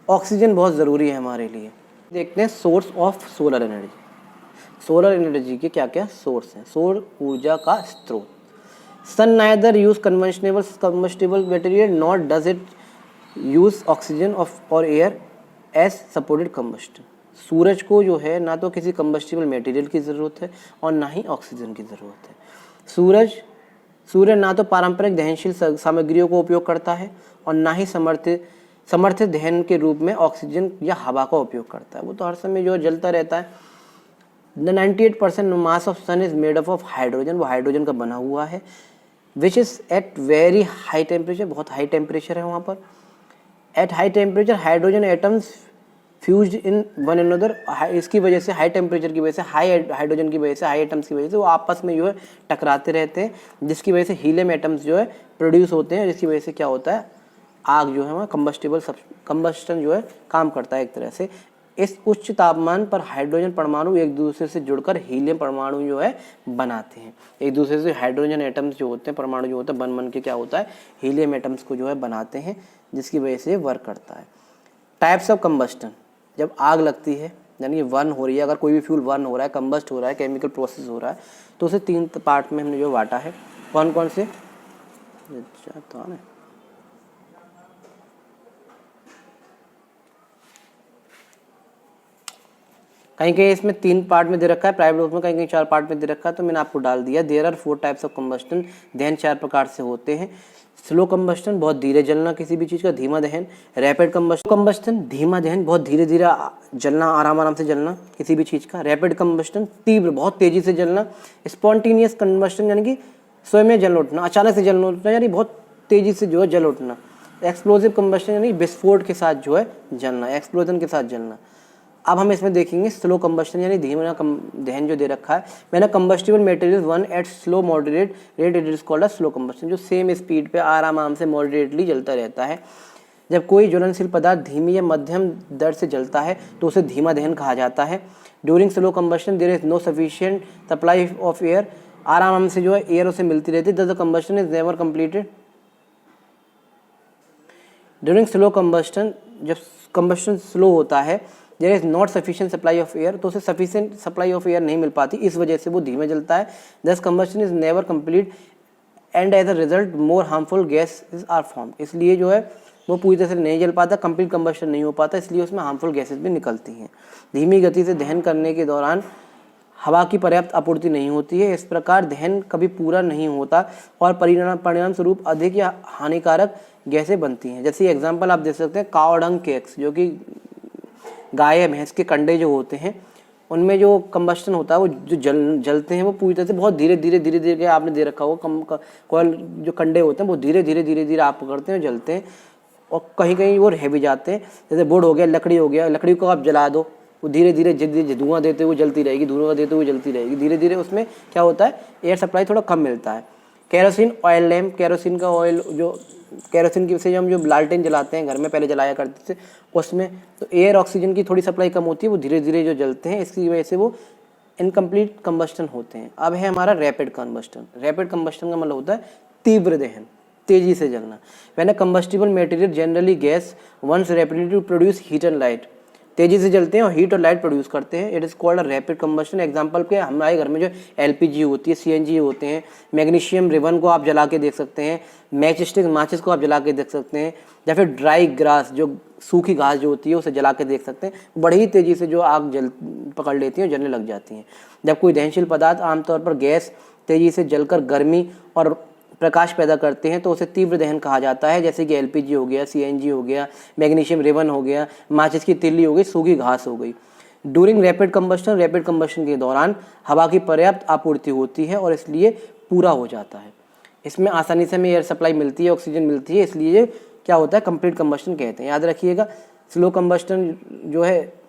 ऑक्सीजन बहुत ज़रूरी है हमारे लिए। देखते हैं source of solar energy. Solar energy के क्या क्या सोर्स हैं? सौर ऊर्जा का स्रोत। Sun neither use combustible material not does it use oxygen of और एयर एज सपोर्टेड कंबस्टन। सूरज को जो है ना तो किसी कंबस्टिबल मटेरियल की ज़रूरत है और ना ही ऑक्सीजन की ज़रूरत है। सूर्य ना तो पारंपरिक दहनशील सामग्रियों को उपयोग करता है और ना ही समर्थित दहन के रूप में ऑक्सीजन या हवा का उपयोग करता है। वो तो हर समय जो जलता रहता है। The 98% mass of sun is made up of hydrogen, वो हाइड्रोजन का बना हुआ है। Which is at very high temperature, बहुत हाई टेम्परेचर है वहाँ पर। At high temperature hydrogen atoms fused in one another, इसकी वजह से हाई टेम्परेचर की वजह से, हाई हाइड्रोजन की वजह से, हाई एटम्स की वजह से वो आपस में जो है टकराते रहते हैं, जिसकी वजह से हीलियम एटम्स जो है प्रोड्यूस होते हैं, जिसकी वजह से क्या होता है, आग जो है वहाँ कंबस्टन जो है काम करता है एक तरह से। इस उच्च तापमान पर हाइड्रोजन परमाणु एक दूसरे से जुड़कर हीलियम परमाणु जो है बनाते हैं। एक दूसरे से हाइड्रोजन एटम्स जो होते हैं, परमाणु जो होते हैं, बन के क्या होता है, हीलियम एटम्स को जो है बनाते हैं, जिसकी वजह से वर्क करता है। टाइप्स ऑफ कंबस्टन, जब आग लगती है यानी बर्न हो रही है, अगर कोई भी फ्यूल बर्न हो रहा है, कंबस्ट हो रहा है, केमिकल प्रोसेस हो रहा है, तो उसे 3 पार्ट में हमने जो बांटा है। कौन कौन से, कहीं कहीं इसमें 3 पार्ट में दे रखा है, प्राइवेट रूप में कहीं कहीं 4 पार्ट में दे रखा है, तो मैंने आपको डाल दिया। There are 4 types of combustion, दहन 4 प्रकार से होते हैं। स्लो कंबस्टन, बहुत धीरे जलना किसी भी चीज़ का, धीमा दहन। रैपिड कंबस्टन, धीमा दहन, बहुत धीरे धीरे जलना, आराम से जलना किसी भी चीज़ का। रैपिड कंबस्टन, तीव्र, बहुत तेज़ी से जलना। स्पॉन्टेनियस कंबस्टन यानी कि स्वयं में जल उठना, अचानक से जल उठना, यानी बहुत तेज़ी से जो है जल उठना। एक्सप्लोसिव कंबस्टन यानी विस्फोट के साथ जो है जलना, एक्सप्लोजन के साथ जलना। अब हम इसमें देखेंगे स्लो कंबस्टन यानी धीमा दहन जो दे रखा है मैंने, कंबस्टिबल मटेरियल वन at slow moderate rate, it is called a slow combustion, जो सेम स्पीड पे आराम से मॉडरेटली जलता रहता है। जब कोई ज्वलनशील पदार्थ धीमी या मध्यम दर से जलता है तो उसे धीमा दहन कहा जाता है। During slow combustion there is no sufficient supply of air, आराम से जो है एयर उसे मिलती रहती है, the combustion is never completed. During slow combustion, जब कंबस्टन स्लो होता है, there is not sufficient supply of air, तो उसे सफिशिएंट सप्लाई ऑफ एयर नहीं मिल पाती, इस वजह से वो धीमे जलता है। Thus combustion is never complete and as a result more harmful gases are form, इसलिए जो है वो पूरी तरह से नहीं जल पाता, कंप्लीट कंबस्टन नहीं हो पाता, इसलिए उसमें हार्मफुल गैसेस भी निकलती हैं। धीमी गति से दहन करने के दौरान हवा की पर्याप्त आपूर्ति नहीं होती है, इस प्रकार दहन कभी पूरा नहीं होता और परिणाम स्वरूप अधिक या हानिकारक गैसें बनती हैं। जैसे एग्जाम्पल आप देख सकते हैं काऊ डंग केक्स, जो कि गाय या भैंस के कंडे जो होते हैं उनमें जो कंबस्टन होता है, वो जो जलते हैं वो पूरी तरह से बहुत धीरे धीरे आपने दे रखा होगा, कोयल जो कंडे होते हैं वो धीरे धीरे आप पकड़ते हैं, जलते हैं और कहीं कहीं वो रह भी जाते हैं। जैसे वुड हो गया, लकड़ी हो गया, लकड़ी को आप जला दो, वो धीरे धीरे धुआं देते हुए जलती रहेगी, धुआं देते हुए जलती रहेगी, धीरे धीरे उसमें क्या होता है, एयर सप्लाई थोड़ा कम मिलता है। केरोसिन ऑयल लैम्प, केरोसिन का ऑयल, जो केरोसिन की से हम जो लालटेन जलाते हैं घर में पहले जलाया करते थे, उसमें तो एयर ऑक्सीजन की थोड़ी सप्लाई कम होती है, वो धीरे धीरे जो जलते हैं, इसकी वजह से वो इनकम्प्लीट कंबस्टन होते हैं। अब है हमारा रैपिड कंबस्टन। रैपिड कंबस्टन का मतलब होता है तीव्र दहन, तेजी से जलना। When a combustible material generally gas burns rapidly to produce heat and light, तेजी से जलते हैं और हीट और लाइट प्रोड्यूस करते हैं, it is called a rapid combustion. Example के हमारे घर में जो एलपीजी होती है, सीएनजी होते हैं, मैग्नीशियम रिबन को आप जला के देख सकते हैं, मैच स्टिक माचिस को आप जला के देख सकते हैं, या फिर ड्राई ग्रास जो सूखी घास जो होती है उसे जला के देख सकते हैं। बड़ी ही तेजी से जो आग जल पकड़ लेती है और जलने लग जाती हैं। जब कोई दहनशील पदार्थ, आमतौर पर गैस, तेजी से जलकर गर्मी और प्रकाश पैदा करते हैं तो उसे तीव्र दहन कहा जाता है, जैसे कि एलपीजी हो गया, सीएनजी हो गया, मैग्नीशियम रिबन हो गया, माचिस की तिल्ली हो गई, सूखी घास हो गई। ड्यूरिंग रैपिड कंबस्टन के दौरान हवा की पर्याप्त आपूर्ति होती है और इसलिए पूरा हो जाता है। इसमें आसानी से हमें एयर सप्लाई मिलती है, ऑक्सीजन मिलती है, इसलिए क्या होता है, कंप्लीट कंबस्टन कहते हैं। याद रखिएगा, स्लो कंबस्टन जो है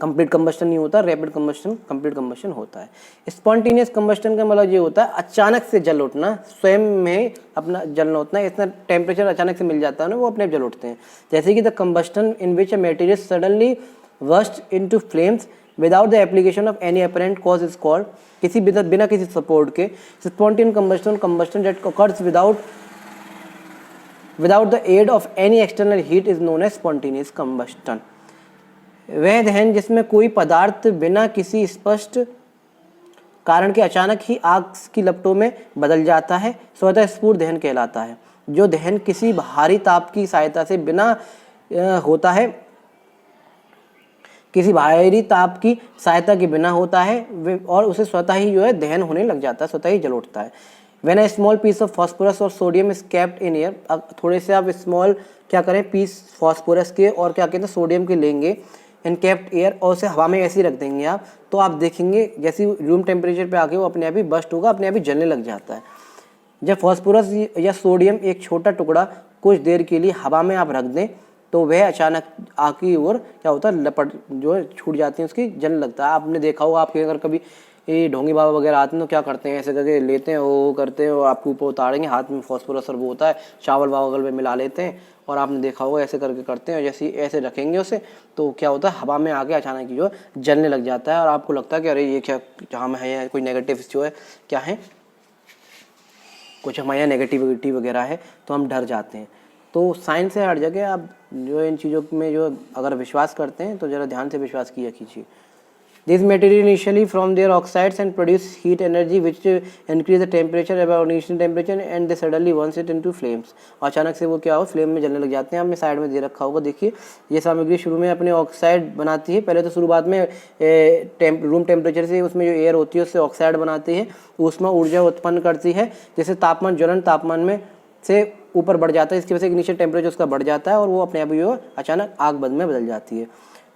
कंप्लीट कंबस्टन नहीं होता, रैपिड कंबस्टन कंप्लीट कंबस्टन होता है। स्पॉन्टेनियस कंबस्टन का मतलब ये होता है अचानक से जल उठना, स्वयं में अपना जलना उठना, इतना टेम्परेचर अचानक से मिल जाता है ना, वो अपने आप जल उठते हैं। जैसे कि the combustion in which a material suddenly burst into flames without the application of any apparent cause is called, किसी बिना किसी सपोर्ट के। Spontaneous combustion that occurs without the aid of any external heat is known as spontaneous combustion। वह दहन जिसमें कोई पदार्थ बिना किसी स्पष्ट कारण के अचानक ही आग की लपटों में बदल जाता है, स्वतः स्फूर्त दहन कहलाता है। जो दहन किसी बाहरी ताप की सहायता से बिना होता है, किसी बाहरी ताप की सहायता के बिना होता है और उसे स्वतः ही जो है दहन होने लग जाता है, स्वतः ही जल उठता है। When a small piece of phosphorus और sodium is kept in air, अब थोड़े से आप स्मॉल क्या करें, पीस फॉस्फोरस के और क्या कहते हैं सोडियम के लेंगे, इन केप्ट एयर, और उसे हवा में ऐसे ही रख देंगे आप, तो आप देखेंगे जैसे रूम टेम्परेचर पे आके वो अपने आप ही बस्ट होगा, अपने आप ही जलने लग जाता है। जब फास्फोरस या सोडियम एक छोटा टुकड़ा कुछ देर के लिए हवा में आप रख दें तो वह अचानक आग की ओर क्या होता है, लपट जो है छूट जाती है, उसकी जलने लगता है। आपने देखा होगा, आपके अगर कभी ये ढोंगी बाबा वगैरह आते हैं तो क्या करते हैं, ऐसे करके लेते हैं, वो करते हैं और आपके ऊपर उतारेंगे, हाथ में फास्फोरस और वो होता है, चावल वावल में मिला लेते हैं और आपने देखा होगा ऐसे करके करते हैं। जैसे ऐसे रखेंगे उसे तो क्या होता है, हवा में आके अचानक जो जलने लग जाता है और आपको लगता है कि अरे ये क्या जहाँ में है, या कोई नेगेटिव जो है क्या है, कुछ हमारे यहाँ नेगेटिविटी वगैरह है, तो हम डर जाते हैं। तो साइंस से हर जगह आप जो इन चीज़ों में जो अगर विश्वास करते हैं तो ज़रा ध्यान से विश्वास किया कीजिए। These material initially from their oxides and produce heat energy which increase the temperature above initial temperature and they suddenly burns it into flames। अचानक से वो क्या हो, फ्लेम में जलने लग जाते हैं। आपने साइड में दे रखा होगा, देखिए ये सामग्री शुरू में अपने ऑक्साइड बनाती है। पहले तो शुरुआत में रूम टेम्परेचर से उसमें जो एयर होती है उससे ऑक्साइड बनाती है, उसमें ऊर्जा उत्पन्न करती है, जिससे तापमान ज्वलन तापमान में से ऊपर बढ़ जाता है। इसकी वजह से इनिशियल टेम्परेचर उसका बढ़ जाता है और वो अपने आप ही अचानक आग बंद में बदल जाती है।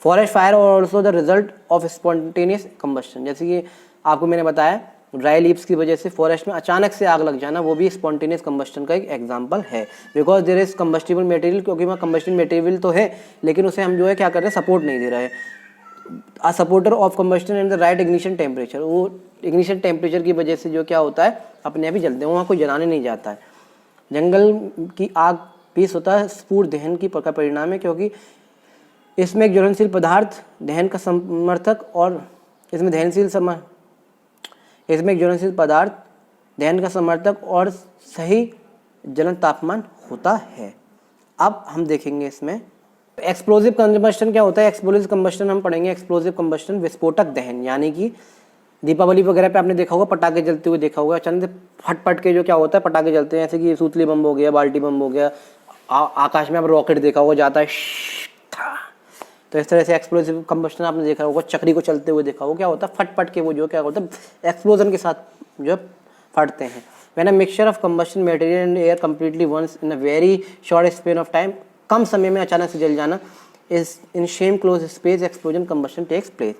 फॉरेस्ट फायर और also the result of spontaneous combustion, जैसे कि आपको मैंने बताया ड्राई लीव्स की वजह से फॉरेस्ट में अचानक से आग लग जाना, वो भी स्पॉन्टेनियस कंबस्टन का एक एग्जांपल है। Because there is combustible material, क्योंकि वहाँ कंबस्टिबल मटेरियल तो है लेकिन उसे हम जो है क्या कर रहे हैं, सपोर्ट नहीं दे रहे हैं। A supporter of combustion and the right ignition temperature, वो इग्निशन टेम्परेचर की वजह से जो क्या होता है अपने आप ही जलते हैं, वहाँ कोई जलाने नहीं जाता है। जंगल की आग भी स्वतः स्फूर्त दहन की परिणाम है, क्योंकि इसमें एक ज्वलनशील पदार्थ दहन का समर्थक और इसमें एक ज्वलनशील पदार्थ दहन का समर्थक और सही जलन तापमान होता है। अब हम देखेंगे इसमें एक्सप्लोजिव कंबस्टन क्या होता है। एक्सप्लोजिव कंबस्टन हम पढ़ेंगे। एक्सप्लोजिव कंबस्टन विस्फोटक दहन, यानी कि दीपावली वगैरह पे आपने देखा होगा पटाखे जलते हुए देखा होगा, अचानक से फट फट के जो क्या होता है पटाखे जलते हैं, जैसे कि सूतली बम हो गया, बाल्टी बम हो गया, आकाश में आप रॉकेट देखा होगा जाता है, तो इस तरह से एक्सप्लोसिव कंबस्टन आपने देखा होगा, चक्री को चलते हुए देखा होगा, क्या होता है फट फट के वो जो क्या होता है एक्सप्लोजन के साथ जो फटते हैं। When a mixture of combustion material and air completely burns in a very short span of time, कम समय में अचानक से जल जाना, is in same close space explosion combustion takes place.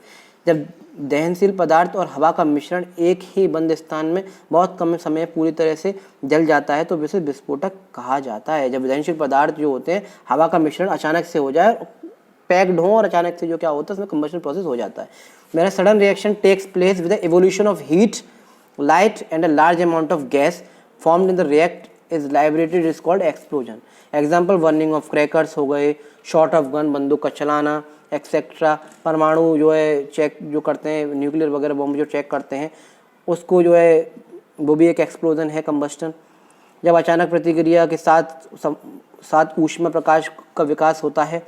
जब दहनशील पदार्थ और हवा का मिश्रण एक ही बंद स्थान में बहुत कम समय पूरी तरह से जल जाता है तो इसे विस्फोटक कहा जाता है। जब दहनशील पदार्थ जो होते हैं हवा का मिश्रण अचानक से हो जाए, पैक्ड हो और अचानक से जो क्या होता है उसमें कंबशन प्रोसेस हो जाता है। मेरा sudden reaction takes place with the evolution of heat, light and a large amount of gas formed in the react is liberated is called explosion. Example burning of crackers हो गए, shot of gun बंदूक का चलाना etcetera. परमाणु जो है check जो करते हैं, न्यूक्लियर वगैरह बम जो चेक करते हैं उसको जो है वो भी एक एक्सप्लोजन है, कंबस्टन। जब अचानक प्रतिक्रिया के साथ ऊष्मा प्रकाश का विकास होता है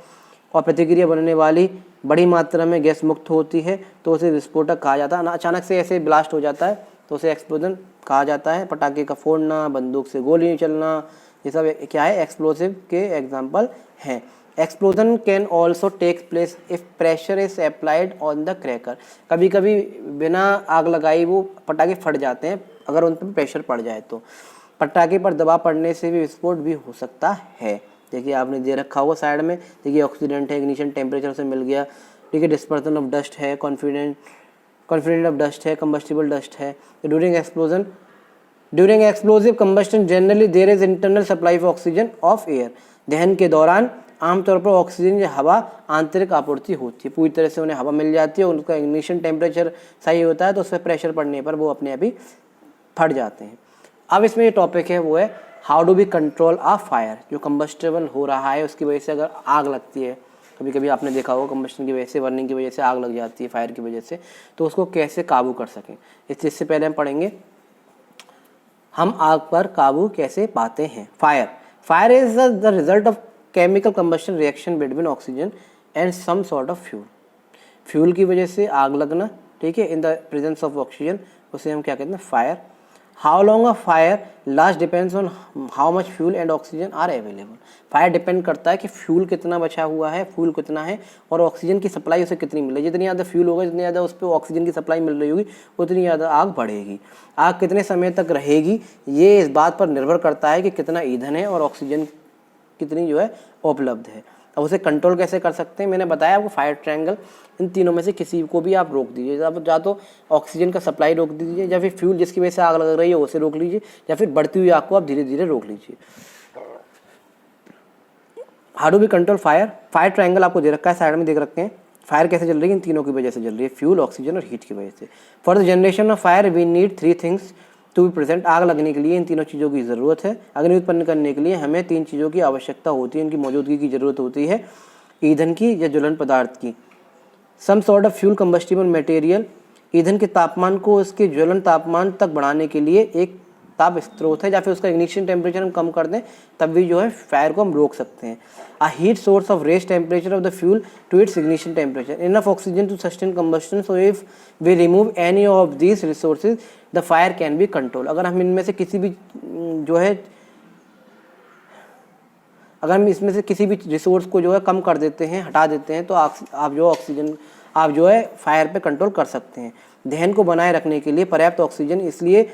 और प्रतिक्रिया बनने वाली बड़ी मात्रा में गैस मुक्त होती है तो उसे विस्फोटक कहा जाता है। अचानक से ऐसे ब्लास्ट हो जाता है तो उसे एक्सप्लोजन कहा जाता है। पटाखे का फोड़ना, बंदूक से गोली चलना, ये सब क्या है, एक्सप्लोसिव के एग्जाम्पल हैं। Explosion can also take place if pressure is applied on the cracker. कभी कभी बिना आग लगाई वो पटाखे फट जाते हैं अगर उन पर प्रेशर पड़ जाए तो। पटाखे पर दबाव पड़ने से भी विस्फोट भी हो सकता है। देखिए आपने दे रखा होगा साइड में, देखिए ऑक्सीडेंट है, इग्निशन टेम्परेचर से मिल गया, ठीक है, डिस्पर्सन ऑफ डस्ट है, कॉन्फिडेंट ऑफ डस्ट है, कंबस्टिबल डस्ट है। During explosive combustion generally there is internal supply of oxygen of air. दहन के दौरान आमतौर पर ऑक्सीजन या हवा आंतरिक आपूर्ति होती है, पूरी तरह से उन्हें हवा मिल जाती है, उनका इग्निशन टेम्परेचर सही होता है तो उस पर प्रेशर पड़ने पर वो अपने आप ही फट जाते हैं। अब इसमें ये टॉपिक है वो है how do we control a fire. जो कंबस्टेबल हो रहा है उसकी वजह से अगर आग लगती है, कभी कभी आपने देखा होगा कंबस्टन की वजह से, बर्निंग की वजह से आग लग जाती है फायर की वजह से, तो उसको कैसे काबू कर सकें इस चीज़ से पहले हम पढ़ेंगे हम आग पर काबू कैसे पाते हैं। Fire is the result of chemical combustion reaction between oxygen and some sort of fuel की वजह से आग लगना, ठीक है, in the presence of oxygen, उसे हम क्या कहते हैं, fire. How long a fire last depends on how much fuel and oxygen are available. Fire depend करता है कि फ्यूल कितना बचा हुआ है, फ्यूल कितना है और ऑक्सीजन की सप्लाई उसे कितनी मिल रही है। जितनी ज़्यादा फ्यूल होगा, जितनी ज़्यादा उस पर ऑक्सीजन की सप्लाई मिल रही होगी, उतनी ज़्यादा आग बढ़ेगी। आग कितने समय तक रहेगी ये इस बात पर निर्भर करता है कि कितना ईंधन है और ऑक्सीजन कितनी जो है उपलब्ध है। अब उसे कंट्रोल कैसे कर सकते हैं, मैंने बताया आपको फायर ट्रायंगल, इन तीनों में से किसी को भी आप रोक दीजिए। अब या तो ऑक्सीजन का सप्लाई रोक दीजिए, या फिर फ्यूल जिसकी वजह से आग लग रही है उसे रोक लीजिए, या फिर बढ़ती हुई आग को आप धीरे धीरे रोक लीजिए। How do we control fire? Fire triangle आपको दे रखा है, साइड में देख रखे हैं। फायर कैसे चल रही है? इन तीनों की वजह से चल रही है, फ्यूल, ऑक्सीजन और हीट की वजह से। For the generation of fire we need 3 things to be present. आग लगने के लिए इन तीनों चीज़ों की ज़रूरत है। अग्नि उत्पन्न करने के लिए हमें 3 चीज़ों की आवश्यकता होती है, इनकी मौजूदगी की ज़रूरत होती है, ईंधन की या ज्वलन पदार्थ की। Some sort of fuel combustible material, ईंधन के तापमान को इसके ज्वलन तापमान तक बढ़ाने के लिए एक ताप स्रोत है, या फिर उसका इग्निशन टेम्परेचर हम कम कर दें तब भी जो है फायर को हम रोक सकते हैं। A heat source of raise temperature of the fuel to its ignition temperature, enough oxygen to sustain combustion, so if we remove any of these resources the fire can be control. अगर हम इनमें से किसी भी जो है अगर हम इसमें से किसी भी रिसोर्स को जो है कम कर देते हैं, हटा देते हैं, तो आप जो ऑक्सीजन आप जो है फायर पे कंट्रोल कर सकते हैं। दहन को बनाए रखने के लिए पर्याप्त ऑक्सीजन, इसलिए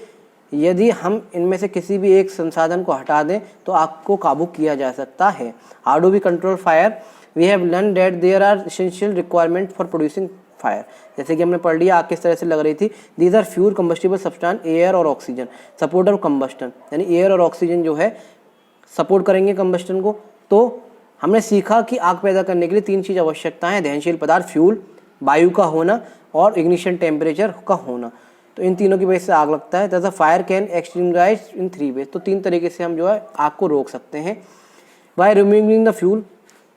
यदि हम इनमें से किसी भी एक संसाधन को हटा दें तो आग को काबू किया जा सकता है। How do we control fire? We have learn that there are essential requirement for producing fire. जैसे कि हमने पढ़ लिया आग किस तरह से लग रही थी। These are fuel combustible substance, air और ऑक्सीजन, सपोर्ट ऑफ कंबस्टन, यानी एयर और ऑक्सीजन जो है सपोर्ट करेंगे कंबस्टन को। तो हमने सीखा कि आग पैदा करने के लिए 3 चीज़ आवश्यकता है, दहनशील पदार्थ, फ्यूल, वायु का होना और इग्निशन टेम्परेचर का होना। तो इन तीनों की वजह से आग लगता है। The fire can extinguish in 3 ways, तो 3 तरीके से हम जो है आग को रोक सकते हैं। बाय रिमूविंग द फ्यूल,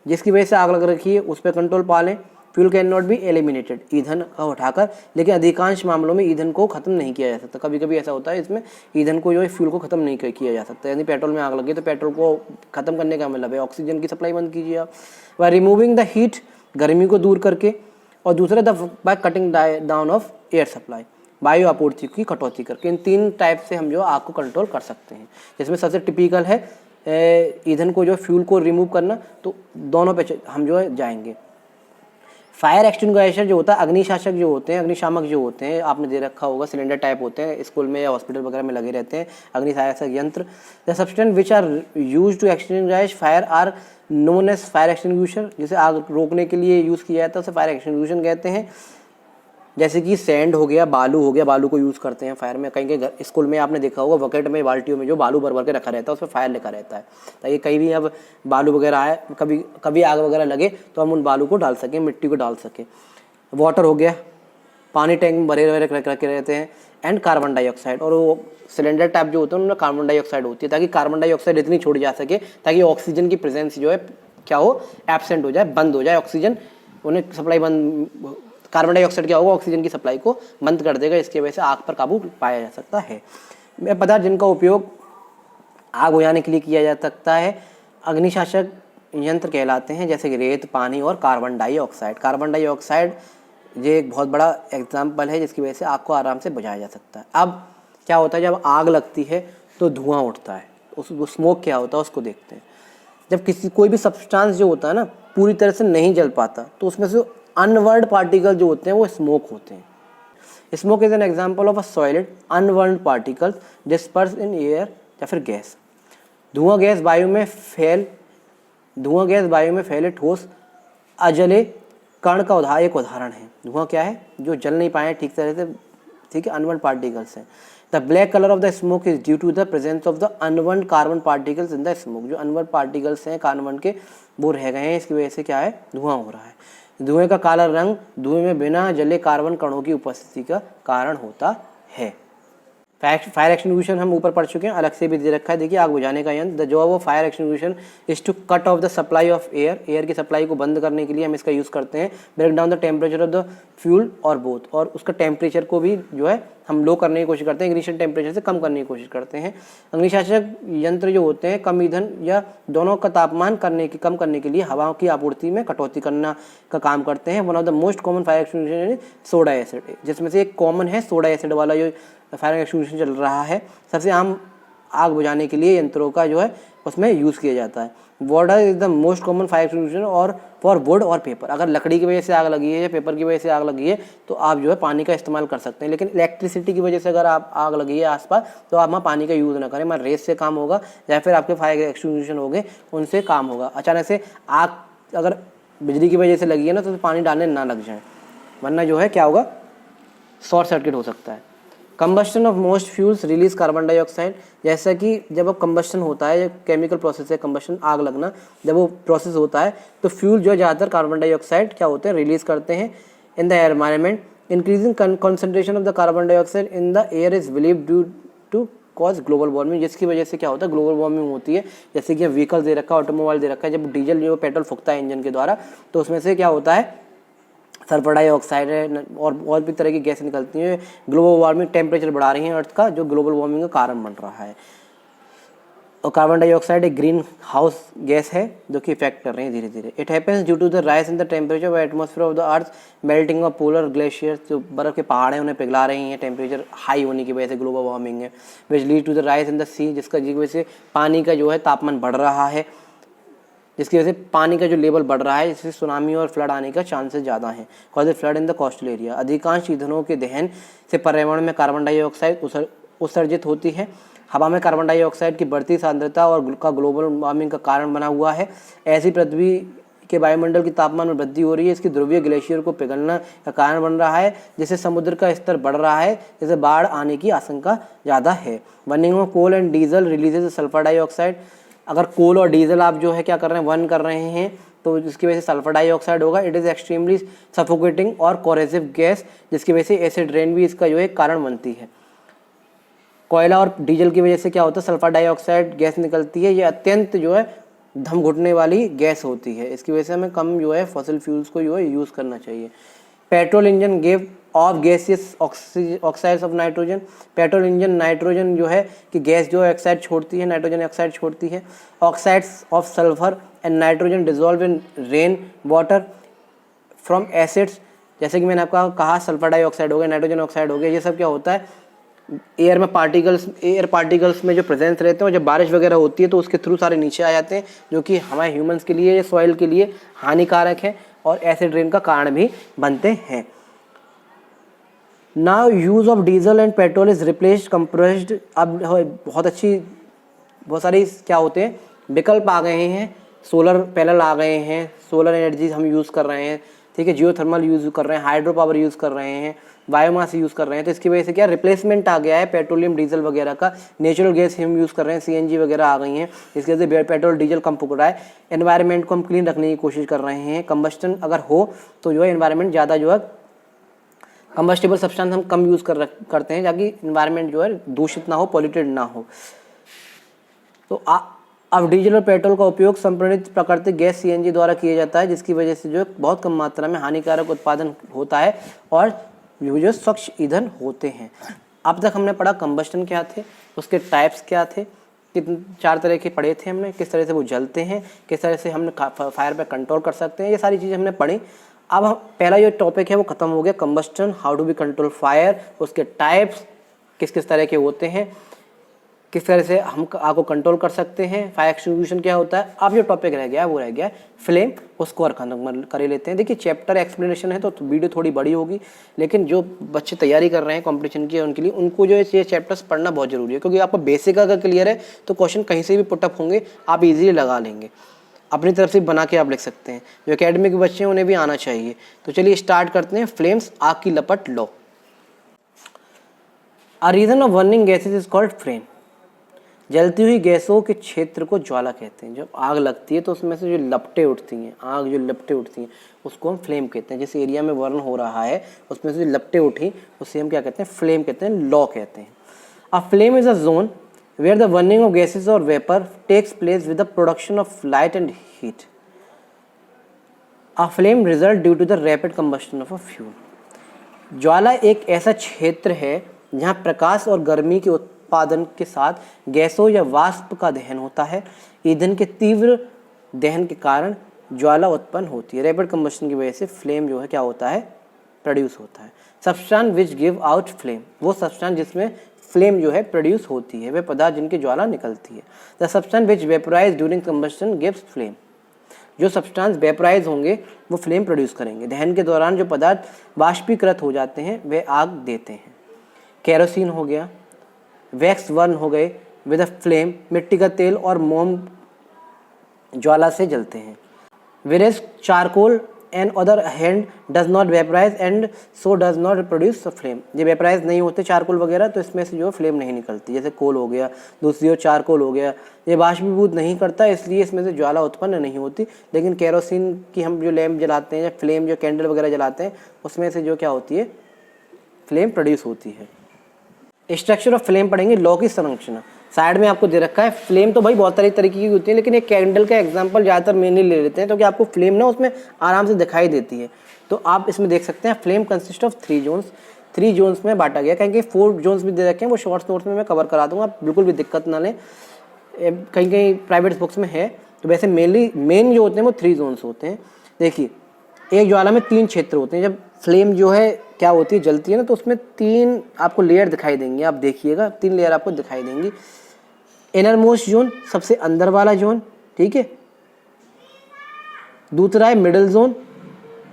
जिसकी वजह से आग लग रखी है उस पर कंट्रोल पा लें। Fuel can not be eliminated, ईंधन का उठाकर, लेकिन अधिकांश मामलों में ईंधन को खत्म नहीं किया जा सकता। कभी कभी ऐसा होता है इसमें ईंधन को जो है फ्यूल को खत्म नहीं किया जा सकता। यानी पेट्रोल में आग लगी तो पेट्रोल को खत्म करने का मतलब है ऑक्सीजन की सप्लाई बंद कीजिए आप। बाय रिमूविंग द हीट, गर्मी को दूर करके, और दूसरा by cutting down of air supply, वायु आपूर्ति की कटौती करके। इन 3 टाइप से हम जो आग को कंट्रोल कर सकते हैं, जिसमें सबसे टिपिकल है ईंधन को जो फ्यूल को रिमूव करना, तो दोनों पे हम जो है जाएंगे। फायर एक्सटिंग्विशर जो होता है, अग्निशासक जो होते हैं, अग्निशामक जो होते हैं, आपने दे रखा होगा, सिलेंडर टाइप होते हैं, स्कूल में या हॉस्पिटल वगैरह में लगे रहते हैं अग्निशासक यंत्र। The substance which are use to extinguish fire are known as fire extinguisher, जिसे आग रोकने के लिए यूज़ किया जाता है उसे फायर एक्सटिंग्विशन कहते हैं। जैसे कि सैंड हो गया, बालू हो गया, बालू को यूज़ करते हैं फायर में। कहीं के स्कूल में आपने देखा होगा बकेट में, बाल्टियों में जो बालू भर भर के रखा रहता है, उस पर फायर लिखा रहता है, ताकि कहीं भी अब बालू वगैरह आए, कभी आग वगैरह लगे तो हम उन बालू को डाल सकें, मिट्टी को डाल सकें। वाटर हो गया, पानी टैंक में भरे हुए रखे रहते हैं। एंड कार्बन डाइऑक्साइड, और वो सिलेंडर टाइप जो होते हैं उनमें कार्बन डाइऑक्साइड होती है, ताकि कार्बन डाइऑक्साइड इतनी छोड़ी जा सके ताकि ऑक्सीजन की प्रेजेंस जो है क्या हो, एब्सेंट हो जाए, बंद हो जाए, ऑक्सीजन उन्हें सप्लाई बंद, कार्बन डाइऑक्साइड क्या होगा, ऑक्सीजन की सप्लाई को बंद कर देगा। इसकी वजह से आग पर काबू पाया जा सकता है। पदार्थ जिनका उपयोग आग बुझाने के लिए किया जा सकता है अग्निशासक यंत्र कहलाते हैं, जैसे कि रेत, पानी और कार्बन डाइऑक्साइड। कार्बन डाइऑक्साइड ये एक बहुत बड़ा एग्जाम्पल है जिसकी वजह से आग को आराम से बुझाया जा सकता है। अब क्या होता है, जब आग लगती है तो धुआं उठता है, उस स्मोक क्या होता है उसको देखते हैं। जब कोई भी सब्सटेंस जो होता है ना पूरी तरह से नहीं जल पाता, तो उसमें से अनवर्न्ड पार्टिकल जो होते हैं वो स्मोक होते हैं। Smoke is an example of a solid unburned particles dispersed in air, या फिर गैस। धुआं गैस वायु में फैले ठोस अजले कण का एक उदाहरण है। धुआं क्या है, जो जल नहीं पाए ठीक तरह से, ठीक है, अनवर्न्ड पार्टिकल्स हैं। The black colour of the smoke is due to the presence of the unburned carbon particles in the smoke. जो अनवर्न्ड पार्टिकल्स हैं कार्बन के, वो रह गए हैं, इसकी वजह से क्या है, धुआं हो रहा है। धुएं का काला रंग धुएं में बिना जले कार्बन कणों की उपस्थिति का कारण होता है। फायर एक्सटिंग्विशन हम ऊपर पढ़ चुके हैं, अलग से भी दे रखा है, देखिए आग बुझाने का यंत्र। The job of fire extinguisher is to cut off the supply of air की सप्लाई को बंद करने के लिए हम इसका यूज़ करते हैं। Break down the temperature of the fuel और बोथ, और उसका टेम्परेचर को भी जो है हम लो करने की कोशिश करते हैं, इग्निशन टेम्परेचर से कम करने की कोशिश करते हैं। अग्निशासक यंत्र जो होते हैं कम ईंधन या दोनों का तापमान कम करने के लिए हवाओं की आपूर्ति में कटौती करना का काम करते हैं। One of the most common fire extinguishing soda acid, जिसमें से एक कॉमन है सोडा एसिड वाला जो फायर एक्सटिंग्विशन चल रहा है। सबसे आम आग बुझाने के लिए यंत्रों का जो है उसमें यूज़ किया जाता है। Water is the most common fire extinguishing और फॉर वुड और पेपर। अगर लकड़ी की वजह से आग लगी है या पेपर की वजह से आग लगी है तो आप जो है पानी का इस्तेमाल कर सकते हैं, लेकिन इलेक्ट्रिसिटी की वजह से अगर आप आग लगी है आसपास तो आप वहाँ पानी का यूज़ ना करें। वहाँ रेत से काम होगा या फिर आपके फायर एक्सटिंग्विशन हो गए उनसे काम होगा। अचानक से आग अगर बिजली की वजह से लगी है ना तो पानी डालने ना लग जाए, वरना जो है क्या होगा, शॉर्ट सर्किट हो सकता है। Combustion of most fuels release carbon dioxide, जैसा कि जब अब कंबस्शन होता है, केमिकल प्रोसेस है कंबस्शन, आग लगना, जब वो प्रोसेस होता है तो फ्यूल जो है ज़्यादातर कार्बन डाइऑक्साइड क्या होते हैं, रिलीज करते हैं in the environment. Increasing concentration of the carbon dioxide in the air is believe due to cause global warming, जिसकी वजह से क्या होता है, ग्लोबल वार्मिंग होती है। जैसे कि व्हीकल दे रखा है, ऑटोमोबाइल दे रखा है, जब डीजल जो पेट्रोल फूकता है इंजन के द्वारा तो उसमें से क्या होता है, सल्फर डाइऑक्साइड है और भी तरह की गैस निकलती हैं। ग्लोबल वार्मिंग टेम्परेचर बढ़ा रही है अर्थ का, जो ग्लोबल वार्मिंग का कारण बन रहा है। और कार्बन डाइऑक्साइड एक ग्रीन हाउस गैस है जो कि इफेक्ट कर रही है धीरे धीरे। It happens due to the rise in the temperature of atmosphere of the earth, melting of polar glaciers, जो बर्फ के पहाड़ हैं उन्हें पिघला रही हैं टेम्परेचर हाई होने की वजह से, ग्लोबल वार्मिंग है। Which lead to the rise in the sea, जिसका वजह से पानी का जो है तापमान बढ़ रहा है, जिसकी वजह से पानी का जो लेवल बढ़ रहा है, जिससे सुनामी और फ्लड आने का चांसेस ज़्यादा हैं। Cause flood in the coastal area, अधिकांश ईंधनों के दहन से पर्यावरण में कार्बन डाइऑक्साइड उत्सर्जित होती है। हवा में कार्बन डाइऑक्साइड की बढ़ती सांद्रता और का ग्लोबल वार्मिंग का कारण बना हुआ है। ऐसी पृथ्वी के वायुमंडल की तापमान में वृद्धि हो रही है, इसकी ध्रुवीय ग्लेशियर को पिघलना का कारण बन रहा है, जिससे समुद्र का स्तर बढ़ रहा है, जिससे बाढ़ आने की आशंका ज़्यादा है। Burning of coal and diesel releases sulphur dioxide, अगर कोल और डीजल आप जो है क्या कर रहे हैं, बर्न कर रहे हैं, तो जिसकी वजह से सल्फर डाइऑक्साइड होगा। इट इज़ एक्सट्रीमली सफोकेटिंग और कोरेसिव गैस, जिसकी वजह से एसिड रेन भी इसका जो है कारण बनती है। कोयला और डीजल की वजह से क्या होता है, सल्फर डाइऑक्साइड गैस निकलती है। ये अत्यंत जो है दम घुटने वाली गैस होती है, इसकी वजह से हमें कम जो है फॉसिल फ्यूल्स को जो है यूज़ करना चाहिए। Petrol engine give of gases oxides of nitrogen, petrol engine nitrogen जो है कि गैस जो ऑक्साइड छोड़ती है, नाइट्रोजन ऑक्साइड छोड़ती है। Oxides of sulphur and nitrogen dissolve in rain water from acids, जैसे कि मैंने आपका कहा सल्फर डाइऑक्साइड हो गया, नाइट्रोजन ऑक्साइड हो गया, ये सब क्या होता है, एयर में एयर पार्टिकल्स में जो प्रेजेंस रहते हैं, और जब बारिश वगैरह होती है तो उसके थ्रू सारे नीचे आ जाते हैं, जो कि हमारे ह्यूमंस के लिए, सॉइल के लिए हानिकारक है और एसिड रेन का कारण भी बनते हैं। Now use of diesel and petrol is replaced compressed, अब बहुत सारी क्या होते हैं विकल्प आ गए हैं, सोलर पैनल आ गए हैं, सोलर एनर्जी हम यूज़ कर रहे हैं, ठीक है, जियोथर्मल यूज़ कर रहे हैं, हाइड्रो पावर यूज़ कर रहे हैं, बायोमास यूज़ कर रहे हैं। तो इसकी वजह से क्या रिप्लेसमेंट आ गया है पेट्रोलियम डीजल वगैरह का, नेचुरल गैस हम यूज़ कर रहे हैं, सीएनजी वगैरह आ गई हैं, इसकी वजह से पेट्रोल डीजल कम फूक रहा है। एनवायरनमेंट को हम क्लीन रखने की कोशिश कर रहे हैं, कंबस्टन अगर हो तो जो है एनवायरनमेंट ज़्यादा जो है कंबस्टिबल सब्सटेंस हम कम यूज़ करते हैं, ताकि एनवायरनमेंट जो है दूषित ना हो, पॉल्यूटेड ना हो। तो अब डीजल और पेट्रोल का उपयोग संप्रणित प्राकृतिक गैस सीएनजी द्वारा किया जाता है, जिसकी वजह से जो है बहुत कम मात्रा में हानिकारक उत्पादन होता है और जो स्वच्छ ईंधन होते हैं। अब तक हमने पढ़ा कंबस्टन क्या थे, उसके टाइप्स क्या थे, कितने 4 तरह के पढ़े थे हमने, किस तरह से वो जलते हैं, किस तरह से हम फायर पे कंट्रोल कर सकते हैं, ये सारी चीज़ें हमने पढ़ी। अब हम पहला जो टॉपिक है वो खत्म हो गया, combustion, how do we control fire, उसके टाइप्स किस किस तरह के होते हैं, किस तरह से हम आग को कंट्रोल कर सकते हैं, फायर एक्सटिंग्विशन क्या होता है। अब जो टॉपिक रह गया वो रह गया फ्लेम, उसको और खत्म कर लेते हैं। देखिए चैप्टर एक्सप्लेनेशन है तो वीडियो थोड़ी बड़ी होगी, लेकिन जो बच्चे तैयारी कर रहे हैं कंपटीशन की उनके लिए, उनको जो है ये चैप्टर्स पढ़ना बहुत जरूरी है, क्योंकि आपका बेसिक अगर क्लियर है तो क्वेश्चन कहीं से भी पुटअप होंगे, आप इजीली लगा लेंगे, अपनी तरफ से बना के आप लिख सकते हैं। जो एकेडमी के बच्चे हैं उन्हें भी आना चाहिए। तो चलिए स्टार्ट करते हैं। फ्लेम्स, आग की लपट लो। A region of burning gases is called flame, जलती हुई गैसों के क्षेत्र को ज्वाला कहते हैं। जब आग लगती है तो उसमें से जो लपटें उठती हैं, आग जो लपटें उठती हैं उसको हम फ्लेम कहते हैं। जिस एरिया में बर्न हो रहा है उसमें से जो लपटें उठी उसे हम क्या कहते हैं, फ्लेम कहते हैं, लॉ कहते हैं। A flame is a zone where the burning of gases और vapour takes place with the production of light and heat. A flame result due to the rapid combustion of a fuel. ज्वाला एक ऐसा क्षेत्र है जहाँ प्रकाश और गर्मी के उत्पादन के साथ गैसों या वाष्प का दहन होता है। ईंधन के तीव्र दहन के कारण ज्वाला उत्पन्न होती है। रैपिड कंबस्शन की वजह से फ्लेम जो है क्या होता है, प्रोड्यूस होता है। Substance which give out flame, वो सब्सटेंस जिसमें फ्लेम जो है प्रोड्यूस होती है, वे पदार्थ जिनकी ज्वाला निकलती है। The substance which vaporise during combustion gives flame, जो सब्सटेंस वेपोराइज होंगे वो फ्लेम प्रोड्यूस करेंगे। दहन के दौरान जो पदार्थ वाष्पीकृत हो जाते हैं वे आग देते हैं। केरोसिन हो गया, वैक्स बर्न हो गए विद अ फ्लेम, मिट्टी का तेल और मोम ज्वाला से जलते हैं। whereas charcoal and other hand does not vaporize and so does not produce a flame। ये वेपराइज नहीं होते चारकोल वगैरह, तो इसमें से जो फ्लेम नहीं निकलती। जैसे कोल हो गया, दूसरी ओर चारकोल हो गया, ये बाष्पीभूत नहीं करता, इसलिए इसमें से ज्वाला उत्पन्न नहीं होती। लेकिन केरोसिन की हम जो लैम्प जलाते हैं या फ्लेम जो कैंडल वगैरह जलाते हैं, उसमें से जो क्या होती है, फ्लेम प्रोड्यूस होती है। स्ट्रक्चर ऑफ फ्लेम पढ़ेंगे, लौ की संरचना साइड में आपको दे रखा है। फ्लेम तो भाई बहुत सारी तरीके की होती है, लेकिन एक कैंडल का एग्जांपल ज़्यादातर मेनली ले लेते हैं, तो कि आपको फ्लेम ना उसमें आराम से दिखाई देती है। तो आप इसमें देख सकते हैं flame consist of 3 zones. 3 zones में बांटा गया, कहीं 4 जोन्स भी दे रखे हैं, वो शॉर्ट्स नोट्स में मैं कवर करा दूंगा, आप बिल्कुल भी दिक्कत ना लें, कहीं कहीं प्राइवेट बुक्स में है। तो वैसे मेन जो होते हैं वो 3 जोन्स होते हैं। देखिए, एक ज्वाला में 3 क्षेत्र होते हैं। जब फ्लेम जो है क्या होती है, जलती है ना, तो उसमें 3 आपको लेयर दिखाई देंगी। आप देखिएगा 3 लेयर आपको दिखाई देंगी। इनर मोस्ट जोन, सबसे अंदर वाला जोन, ठीक है। दूसरा है मिडिल जोन,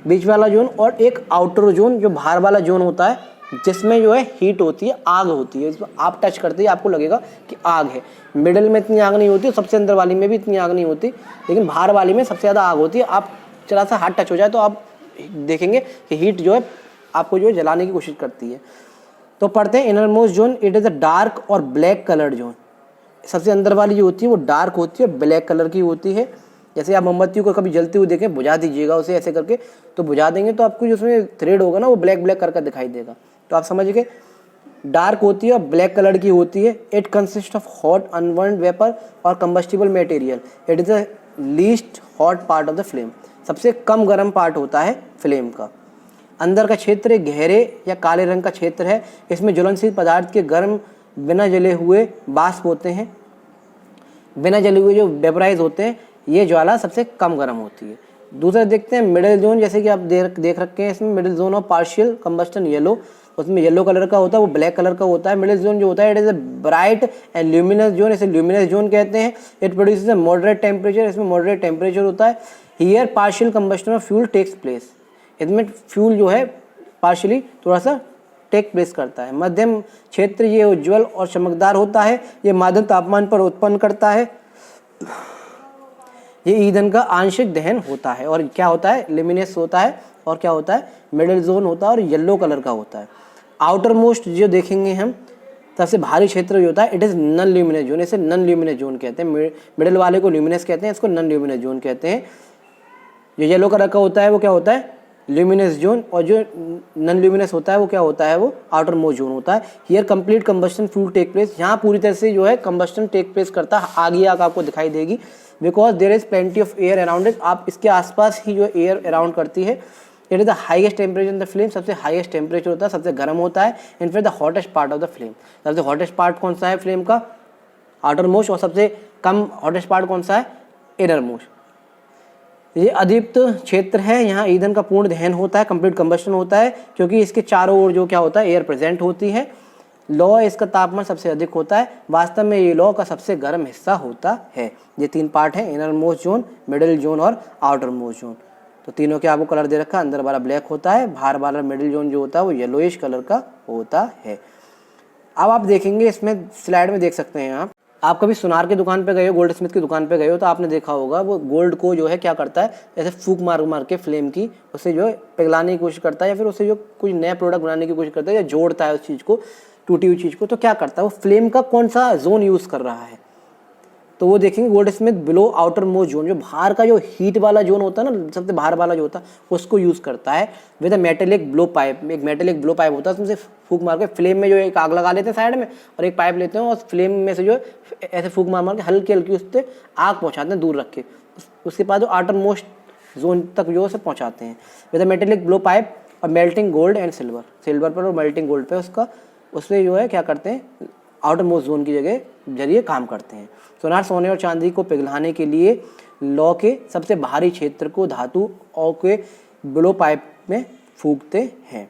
बीच वाला जोन, और एक आउटर जोन जो बाहर वाला जोन होता है, जिसमें जो है हीट होती है, आग होती है। इसमें आप टच करते ही आपको लगेगा कि आग है। मिडिल में इतनी आग नहीं होती, सबसे अंदर वाली में भी इतनी आग नहीं होती, लेकिन बाहर वाली में सबसे ज़्यादा आग होती है। आप जरा सा हाथ टच हो जाए तो आप देखेंगे कि हीट जो है आपको जो है जलाने की कोशिश करती है। तो पढ़ते हैं inner most zone, it is a dark और ब्लैक कलर्ड जोन। सबसे अंदर वाली जो होती है वो डार्क होती है, ब्लैक कलर की होती है। जैसे आप मोमबत्ती को कभी जलती हुई देखें, बुझा दीजिएगा उसे ऐसे करके, तो बुझा देंगे तो आपको जो उसमें थ्रेड होगा ना, वो ब्लैक ब्लैक करके दिखाई देगा। तो आप समझ गए, डार्क होती है और ब्लैक कलर की होती है। It consist of hot unburned vapour और combustible material. It is the least hot part of the flame. सबसे कम गर्म पार्ट होता है फ्लेम का। अंदर का क्षेत्र गहरे या काले रंग का क्षेत्र है। इसमें ज्वलनशील पदार्थ के गर्म बिना जले हुए वाष्प होते हैं। बिना जले हुए जो वेपराइज होते हैं, ये ज्वाला सबसे कम गर्म होती है। दूसरा देखते हैं मिडिल जोन, जैसे कि आप देख रखे हैं इसमें middle zone of partial combustion yellow, उसमें येलो कलर का होता है, वो ब्लैक कलर का होता है। मिडिल जोन जो होता है, it is a bright and luminous zone, इसे ल्यूमिनस जोन कहते हैं। It produces a moderate temperature, इसमें मॉडरेट टेम्परेचर होता है। Here partial combustion of fuel takes place, इसमें फ्यूल जो है पार्शियली थोड़ा सा टेक प्लेस करता है। मध्यम क्षेत्र ये उज्ज्वल और चमकदार होता है। ये मध्यम तापमान पर उत्पन्न करता है। ये ईंधन का आंशिक दहन होता है। और क्या होता है, लिमिनेस होता है। और क्या होता है, मिडिल जोन होता है और येलो कलर का होता है। आउटर मोस्ट जो देखेंगे हम, सबसे भारी क्षेत्र जो होता है, इट इज़ नॉन ल्यूमिनेस जोन, इसे नॉन ल्यूमिनेस जोन कहते हैं। मिडिल वाले को ल्यूमिनेस कहते हैं, इसको नॉन ल्यूमिनेस जोन कहते हैं। जो येलो कलर का होता है वो क्या होता है, ल्यूमिनस जोन, और जो नॉन ल्यूमिनस होता है वो क्या होता है, वो आउटर मोस्ट जोन होता है। Here complete combustion fuel take place, यहाँ पूरी तरह से जो है कंबस्टन टेक प्लेस करता है। आगे आग आपको दिखाई देगी, because there is plenty of air around it, आप इसके आसपास ही जो एयर अराउंड करती है। It is the highest temperature in the flame, सबसे हाईएस्ट टेम्परेचर होता है, सबसे गर्म होता है। इन फिर the hottest part of the flame, सबसे हॉटेस्ट पार्ट कौन सा है फ्लेम का, आउटर मोस्ट, और सबसे कम हॉटेस्ट पार्ट कौन सा है, इनर मोस्ट। ये अदीप्त क्षेत्र है, यहाँ ईंधन का पूर्ण दहन होता है, कंप्लीट कंबस्टन होता है, क्योंकि इसके चारों ओर जो क्या होता है, एयर प्रेजेंट होती है। लौ इसका तापमान सबसे अधिक होता है। वास्तव में ये लौ का सबसे गर्म हिस्सा होता है। ये 3 पार्ट है, inner most zone, middle zone और आउटर मोस्ट जोन। तो तीनों के आपको कलर दे रखा है, अंदर वाला ब्लैक होता है, बाहर वाला मिडिल जोन जो होता है वो येलोइश कलर का होता है। अब आप देखेंगे इसमें स्लाइड में देख सकते हैं आप कभी सुनार की दुकान पे गए हो, गोल्ड स्मिथ की दुकान पे गए हो, तो आपने देखा होगा वो गोल्ड को जो है क्या करता है, ऐसे फूक मार मार के फ्लेम की उससे जो है पिघलाने की कोशिश करता है, या फिर उससे जो कुछ नया प्रोडक्ट बनाने की कोशिश करता है, या जोड़ता है उस चीज़ को, टूटी हुई चीज़ को। तो क्या करता है, वो फ्लेम का कौन सा जोन यूज़ कर रहा है, तो वो देखेंगे gold Smith below outer most zone, जो बाहर का जो हीट वाला जोन होता है ना, सबसे बाहर वाला जो होता है उसको यूज़ करता है with a metallic blow pipe. एक मेटेलिक ब्लो पाइप होता है, उसमें से फूक मार के फ्लेम में जो एक आग लगा लेते हैं साइड में, और एक पाइप लेते हैं और फ्लेम में से जो ऐसे फूक मार मार के हल्की हल्की उससे आग पहुँचाते हैं दूर रख के। उसके बाद जो आउटर मोस्ट जोन तक जो है पहुँचाते हैं with a metallic blow pipe और मेल्टिंग गोल्ड एंड सिल्वर पर और मेल्टिंग गोल्ड पर उसका उससे जो है क्या करते हैं, आउटर मोस्ट जोन की जरिए काम करते हैं। सोनार सोने और चांदी को पिघलाने के लिए लौ के सबसे भारी क्षेत्र को धातु और के ब्लो पाइप में फूकते हैं।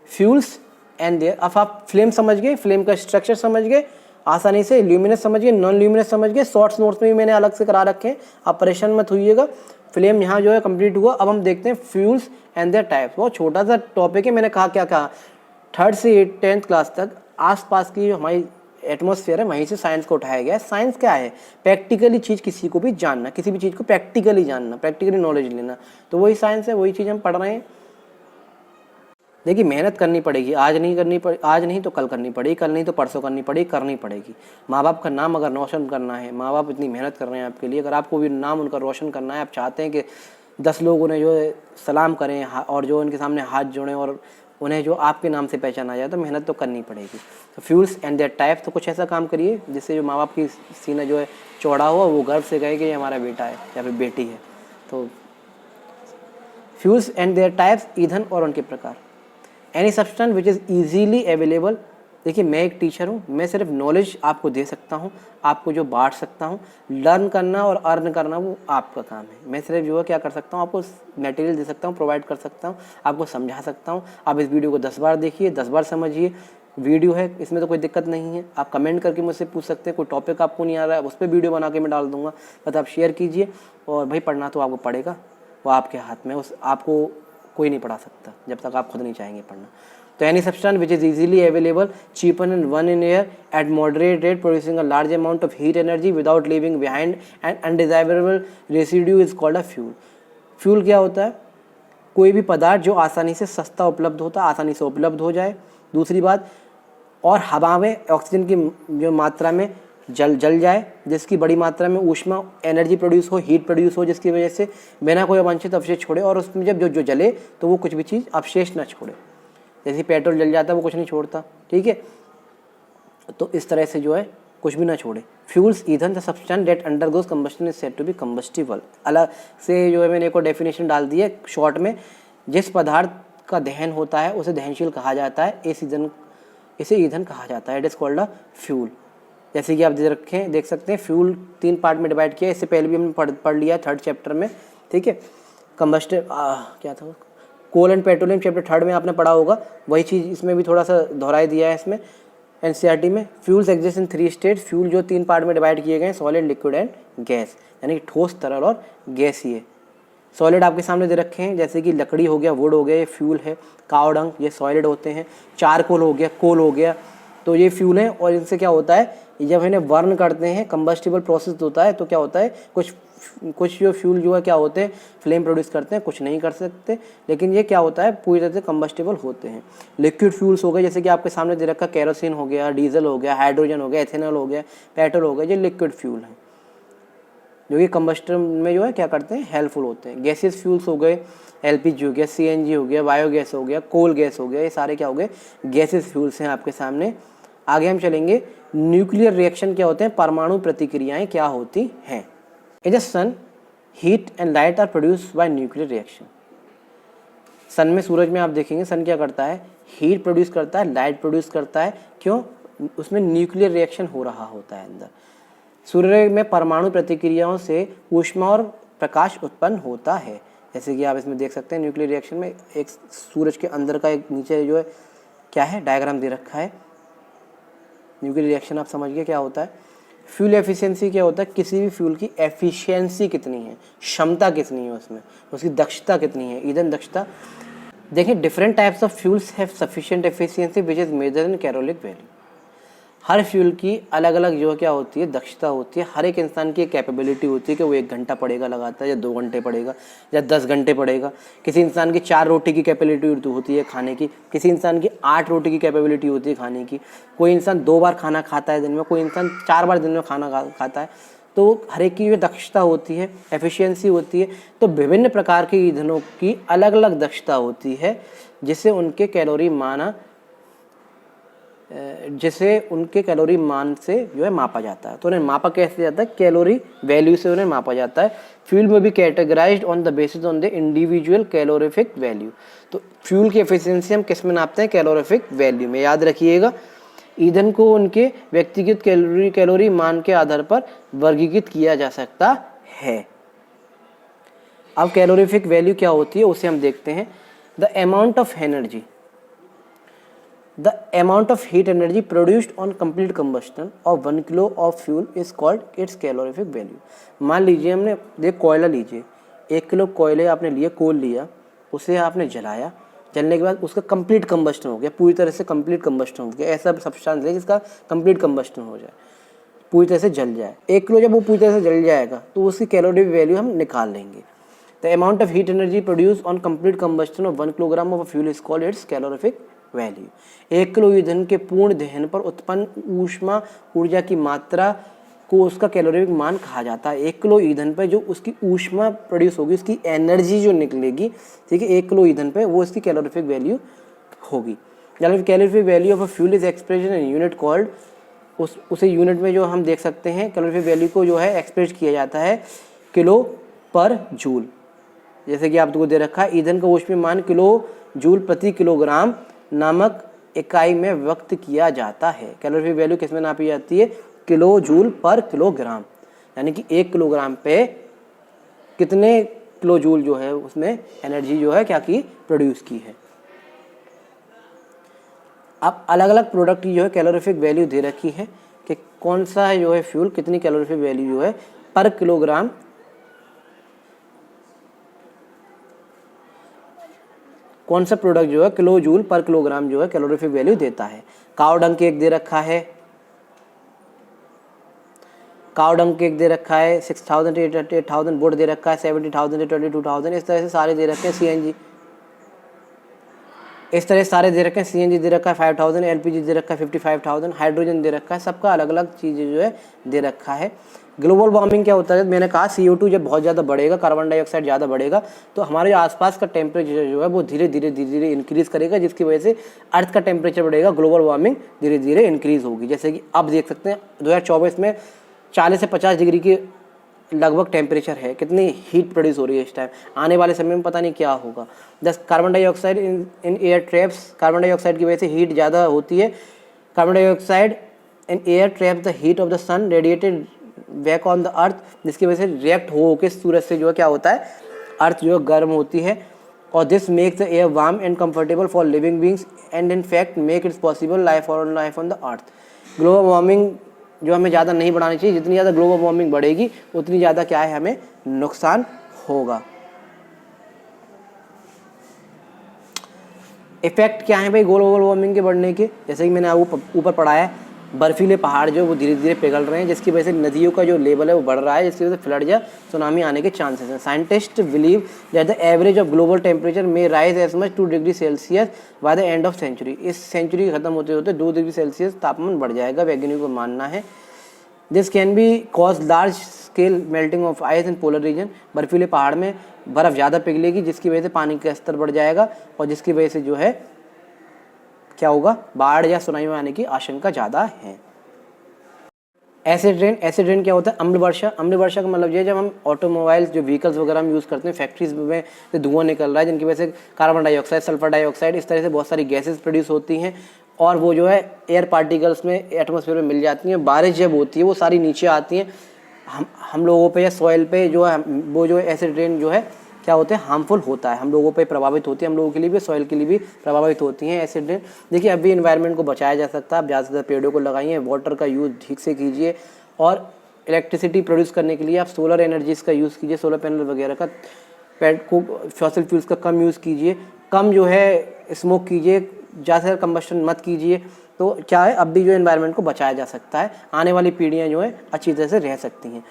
फ्यूल्स एंड देयर, अब आप फ्लेम समझ गए, फ्लेम का स्ट्रक्चर समझ गए आसानी से, ल्यूमिनस समझ गए, नॉन ल्यूमिनस समझ गए। शॉर्ट्स नोट्स में भी मैंने अलग से करा रखे हैं, आप परेशान मत होइएगा। फ्लेम यहाँ जो है कंप्लीट हुआ। अब हम देखते हैं फ्यूल्स एंड देयर टाइप्स। बहुत छोटा सा टॉपिक है, मैंने कहा क्या कहा 3rd से 10th क्लास तक आसपास की जो हमारी एटमॉस्फेयर है वहीं से साइंस को उठाया गया है। साइंस क्या है? प्रैक्टिकली चीज़ किसी को भी जानना, किसी भी चीज़ को प्रैक्टिकली जानना, प्रैक्टिकली नॉलेज लेना, तो वही साइंस है, वही चीज़ हम पढ़ रहे हैं। देखिए मेहनत करनी पड़ेगी, आज नहीं तो कल करनी पड़ेगी, कल नहीं तो परसों करनी पड़ेगी। माँ बाप का नाम अगर रोशन करना है, माँ बाप इतनी मेहनत कर रहे हैं आपके लिए, अगर आपको भी नाम उनका रोशन करना है, आप चाहते हैं कि 10 लोग उन्हें जो है सलाम करें और जो उनके सामने हाथ जोड़ें और उन्हें जो आपके नाम से पहचाना जाए, तो मेहनत तो करनी पड़ेगी। तो फ्यूल्स एंड देयर टाइप, तो कुछ ऐसा काम करिए जिससे जो माँ बाप की सीना जो है चौड़ा हुआ, वो गर्व से कहे कि ये हमारा बेटा है या फिर बेटी है। तो फ्यूल्स एंड देयर टाइप्स, ईंधन और उनके प्रकार। Any substance which is easily available. देखिए मैं एक टीचर हूँ, मैं सिर्फ नॉलेज आपको दे सकता हूँ, आपको जो बांट सकता हूँ। लर्न करना और अर्न करना वो आपका काम है। मैं सिर्फ जो है क्या कर सकता हूँ, आपको मटेरियल दे सकता हूँ, प्रोवाइड कर सकता हूँ, आपको समझा सकता हूँ। आप इस वीडियो को 10 बार देखिए, 10 बार समझिए। वीडियो है, इसमें तो कोई दिक्कत नहीं है। आप कमेंट करके मुझसे पूछ सकते हैं, कोई टॉपिक आपको नहीं आ रहा है उस पर वीडियो बना के मैं डाल दूँगा, बस आप शेयर कीजिए। और भाई पढ़ना तो आपको पड़ेगा, वो आपके हाथ में, उस आपको कोई नहीं पढ़ा सकता जब तक आप खुद नहीं चाहेंगे पढ़ना। तो any substance which is easily available, cheap and one in air at moderate rate, producing a large amount of heat energy without leaving behind and undesirable residue is called a fuel. Fuel क्या होता है? कोई भी पदार्थ जो आसानी से सस्ता उपलब्ध होता है, आसानी से उपलब्ध हो जाए। दूसरी बात, और हवा में ऑक्सीजन की जो मात्रा में जल जाए, जिसकी बड़ी मात्रा में ऊष्मा एनर्जी प्रोड्यूस हो, हीट प्रोड्यूस हो, जिसकी वजह से बिना कोई अवांछित अवशेष छोड़े, और उसमें जब जो जले तो वो कुछ भी चीज़ अवशेष ना छोड़े। जैसे पेट्रोल जल जाता है वो कुछ नहीं छोड़ता, ठीक है। तो इस तरह से जो है कुछ भी ना छोड़े। फ्यूल्स, ईंधन, the substance that undergoes combustion is said to be combustible. अलग से जो है मैंने एक और डेफिनेशन डाल दी है शॉर्ट में, जिस पदार्थ का दहन होता है उसे दहनशील कहा जाता है, इसे ईंधन कहा जाता है। It is called a fuel. जैसे कि आप देख सकते हैं फ्यूल 3 पार्ट में डिवाइड किया, इससे पहले भी हमने पढ़ लिया 3rd चैप्टर में, ठीक है। कंबस्टिव क्या था, कोल एंड पेट्रोलियम चैप्टर 3rd में आपने पढ़ा होगा, वही चीज़ इसमें भी थोड़ा सा दोहराई दिया है इसमें एनसीईआरटी में। Fuels exist in 3 states. Fuel जो 3 पार्ट में डिवाइड किए गए, सॉलिड, लिक्विड एंड गैस, यानी कि ठोस, तरल और गैसीय। सॉलिड आपके सामने दे रखे हैं, जैसे कि लकड़ी हो गया, वुड हो गया, ये फ्यूल है। काव डंग, ये सॉलिड होते हैं। चारकोल हो गया, कोल हो गया, तो ये फ्यूल हैं। और इनसे क्या होता है, जब इन्हें बर्न करते हैं, कंबस्टिबल प्रोसेस होता है, तो क्या होता है, कुछ जो फ्यूल जो है क्या होते हैं, फ्लेम प्रोड्यूस करते हैं, कुछ नहीं कर सकते, लेकिन ये क्या होता है, पूरी तरह से कंबस्टिबल होते हैं। लिक्विड फ्यूल्स हो गए, जैसे कि आपके सामने दे रखा केरोसिन हो गया, डीजल हो गया, हाइड्रोजन हो गया, एथेनॉल हो गया, पेट्रोल हो गया, ये लिक्विड फ्यूल हैं जो कि कंबस्टन में जो है क्या करते हैं, हेल्पफुल होते हैं। गैसियस फ्यूल्स हो गए, एलपीजी हो गया, सीएनजी हो गया, बायोगैस हो गया, कोल गैस हो गया, ये सारे क्या हो गए, गैसियस फ्यूल्स हैं आपके सामने। आगे हम चलेंगे, न्यूक्लियर रिएक्शन क्या होते हैं, परमाणु प्रतिक्रियाएं क्या होती हैं। In the sun, heat and light are produced by nuclear reaction. Sun में, सूरज में आप देखेंगे सन क्या करता है, हीट प्रोड्यूस करता है, लाइट प्रोड्यूस करता है। क्यों? उसमें न्यूक्लियर रिएक्शन हो रहा होता है अंदर। सूर्य में परमाणु प्रतिक्रियाओं से ऊष्मा और प्रकाश उत्पन्न होता है, जैसे कि आप इसमें देख सकते हैं। न्यूक्लियर रिएक्शन में एक सूरज के अंदर का एक नीचे जो है क्या है, डायग्राम दे रखा है। न्यूक्लियर रिएक्शन आप समझ गए क्या होता है। फ्यूल एफिशिएंसी क्या होता है, किसी भी फ्यूल की एफिशिएंसी कितनी है, क्षमता कितनी है, उसमें उसकी दक्षता कितनी है, ईंधन दक्षता। देखिए different types of fuels have sufficient efficiency which is measured in calorific value. Her fuel की अलग अलग जो क्या होती है, दक्षता होती है। हर एक इंसान की एक कैपेबिलिटी होती है कि वो 1 घंटा पढ़ेगा लगातार, या 2 घंटे पढ़ेगा, या 10 घंटे पढ़ेगा। किसी इंसान की 4 रोटी की कैपेबिलिटी होती है खाने की, किसी इंसान की 8 रोटी की कैपेबिलिटी होती है खाने की। कोई इंसान 2 बार खाना खाता है दिन में, कोई इंसान 4 बार दिन में खाना खाता है। तो हर एक की जो दक्षता होती है, एफिशिएंसी होती है। तो विभिन्न प्रकार के ईंधनों की अलग अलग दक्षता होती है, जिससे उनके कैलोरी मान से जो है मापा जाता है। तो उन्हें मापा कैसे जाता है, कैलोरी वैल्यू से उन्हें मापा जाता है। फ्यूल में भी categorised on the basis on the individual calorific value. तो फ्यूल की एफिशिएंसी हम किस में नापते हैं, कैलोरीफिक वैल्यू में। याद रखिएगा, ईंधन को उनके व्यक्तिगत कैलोरी मान के आधार पर वर्गीकृत किया जा सकता है। अब कैलोरीफिक वैल्यू क्या होती है उसे हम देखते हैं। The amount of energy, the amount of heat energy produced on complete combustion of 1 kilo of fuel is called its calorific value। मान लीजिए हमने कोयला लीजिए, 1 किलो कोयले आपने लिए, कोल लिया, उसे आपने जलाया, जलने के बाद उसका कंप्लीट कंबस्टन हो गया, पूरी तरह से कंप्लीट कंबस्टन हो गया। ऐसा सब्सटेंस है जिसका कंप्लीट कंबस्टन हो जाए, पूरी तरह से जल जाए। 1 किलो जब वो पूरी तरह से जल जाएगा तो उसकी कैलोरी वैल्यू हम निकाल लेंगे। The amount of heat energy produce on complete combustion of 1 kilogram of fuel is called its calorific value. 1 kilo ईंधन के पूर्ण दहन पर उत्पन्न ऊष्मा ऊर्जा की मात्रा को उसका कैलोरीफिक मान कहा जाता है। 1 किलो ईंधन पर जो उसकी ऊष्मा प्रोड्यूस होगी, उसकी एनर्जी जो निकलेगी, ठीक है, 1 किलो ईंधन पे वो इसकी कैलोरीफिक वैल्यू होगी। Calorific value of a fuel is expression in unit called, उसे यूनिट में जो हम देख सकते हैं कैलोरीफिक वैल्यू को जो है एक्सप्रेस किया जाता है किलो पर जूल। जैसे कि आपको दे रखा है, ईंधन का ऊष्मीय मान किलो जूल प्रति किलोग्राम नामक इकाई में व्यक्त किया जाता है। कैलोरीफिक वैल्यू किस में नापी जाती है? किलो जूल पर किलोग्राम, यानी कि 1 किलोग्राम पे कितने किलो जूल जो है उसमें एनर्जी जो है क्या की, प्रोड्यूस की है। अब अलग अलग प्रोडक्ट की जो है कैलोरीफिक वैल्यू दे रखी है कि कौन सा है जो है फ्यूल कितनी कैलोरीफिक वैल्यू जो है पर किलोग्राम, कौन सा प्रोडक्ट जो है किलो जूल पर किलोग्राम जो है कैलोरीफिक वैल्यू देता है। काव डंग केक दे रखा है, काव डंग केक दे रखा है 6000 8000, वोट दे रखा है 70,000 22,000, इस तरह से सारे दे रखे हैं। सीएनजी इस तरह सारे दे रखे हैं। सीएनजी दे रखा है 5000, एलपीजी दे रखा है 55,000, हाइड्रोजन दे रखा है। सबका अलग अलग चीज़ें जो है दे रखा है। ग्लोबल वार्मिंग क्या होता है? मैंने कहा CO2 जब बहुत ज़्यादा बढ़ेगा, कार्बन डाइऑक्साइड ज़्यादा बढ़ेगा, तो हमारे आसपास का टेम्परेचर जो है वो धीरे धीरे इंक्रीज़ करेगा, जिसकी वजह से अर्थ का टेम्परेचर बढ़ेगा, ग्लोबल वार्मिंग धीरे धीरे इंक्रीज़ होगी। जैसे कि अब देख सकते हैं 2024 में 40 से 50 डिग्री के लगभग टेम्परेचर है, कितनी हीट प्रोड्यूस हो रही है इस टाइम। आने वाले समय में पता नहीं क्या होगा। Thus carbon dioxide in air traps, carbon dioxide की वजह से हीट ज़्यादा होती है। Carbon dioxide in air traps the heat of the sun radiated back on the earth, जिसकी वजह से रिएक्ट हो के सूरज से जो है क्या होता है, अर्थ जो है गर्म होती है। और this makes the air warm and comfortable for living beings and in fact make it's possible life on the earth. Global warming जो हमें ज़्यादा नहीं बढ़ानी चाहिए, जितनी ज़्यादा ग्लोबल वार्मिंग बढ़ेगी उतनी ज़्यादा क्या है, हमें नुकसान होगा। इफेक्ट क्या है भाई ग्लोबल वार्मिंग के बढ़ने के? जैसे कि मैंने ऊपर पढ़ाया है, बर्फीले पहाड़ जो वो धीरे धीरे पिघल रहे हैं, जिसकी वजह से नदियों का जो लेवल है वो बढ़ रहा है, जिसकी वजह से फ्लड या सुनामी आने के चांसेस हैं। Scientist believe that the average of global temperature में rise as much 2 degree Celsius by the end of century. इस सेंचुरी खत्म होते होते 2 डिग्री सेल्सियस तापमान बढ़ जाएगा, वैज्ञानिकों का मानना है। This can be cause large scale melting of ice in polar region. बर्फीले पहाड़ में बर्फ़ ज़्यादा पिघलेगी, जिसकी वजह से पानी का स्तर बढ़ जाएगा, और जिसकी वजह से जो है क्या होगा, बाढ़ या सुनामी में आने की आशंका ज़्यादा है। एसिड रेन क्या होता है? अम्ल वर्षा। अम्ल वर्षा का मतलब ये जब हम ऑटोमोबाइल्स जो व्हीकल्स वगैरह हम यूज़ करते हैं, फैक्ट्रीज में से धुआं निकल रहा है, जिनकी वजह से कार्बन डाइऑक्साइड, सल्फर डाइऑक्साइड, इस तरह से बहुत सारी गैसेस प्रोड्यूस होती हैं, और वो जो है एयर पार्टिकल्स में एटमॉस्फेयर में मिल जाती हैं। बारिश जब होती है वो सारी नीचे आती हैं, हम लोगों पे या सॉइल पे जो है वो जो एसिड रेन जो है क्या होता है, हार्मफुल होता है, हम लोगों पे प्रभावित होती है, हम लोगों के लिए भी, सॉइल के लिए भी प्रभावित होती हैं एसिड रेन। देखिए अभी इन्वायरमेंट को बचाया जा सकता है, आप ज़्यादा से ज़्यादा पेड़ों को लगाइए, वाटर का यूज़ ठीक से कीजिए, और इलेक्ट्रिसिटी प्रोड्यूस करने के लिए आप सोलर एनर्जीज़ का यूज़ कीजिए, सोलर पैनल वगैरह का, पेड़ को फॉसिल फ्यूल्स का कम यूज़ कीजिए, कम जो है स्मोक कीजिए, ज़्यादा से कंबस्टन मत कीजिए। तो क्या है, अब भी जो एनवायरनमेंट को बचाया जा सकता है, आने वाली पीढ़ियाँ जो है अच्छी तरह से रह सकती हैं।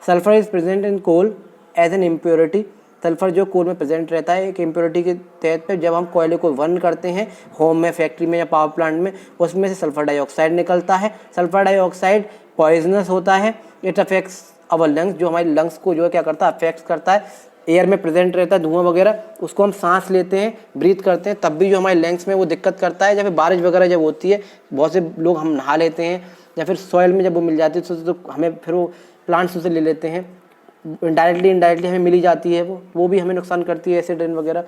Sulphur is present in coal as an impurity. Sulphur जो कोल में प्रेजेंट रहता है एक इम्प्योरिटी के तहत पे, जब हम कोयले को बर्न करते हैं होम में, फैक्ट्री में या पावर प्लांट में, उसमें से सल्फर डाइऑक्साइड निकलता है। सल्फर डाइऑक्साइड पॉइजनस होता है। इट अफेक्ट्स अवर लंग्स, जो हमारे लंग्स को जो है क्या करता है, अफेक्ट करता है। एयर में प्रेजेंट रहता है धुआं वगैरह, उसको हम सांस लेते हैं, ब्रीथ करते हैं, तब भी जो हमारे लंग्स में वो दिक्कत करता है। या फिर बारिश वगैरह जब होती है, बहुत से लोग हम नहा लेते हैं, या फिर सॉइल में जब वो मिल जाती है तो हमें फिर वो प्लांट्स से ले लेते हैं, इनडायरेक्टली हमें मिली जाती है, वो भी हमें नुकसान करती है, एसिड रेन वगैरह।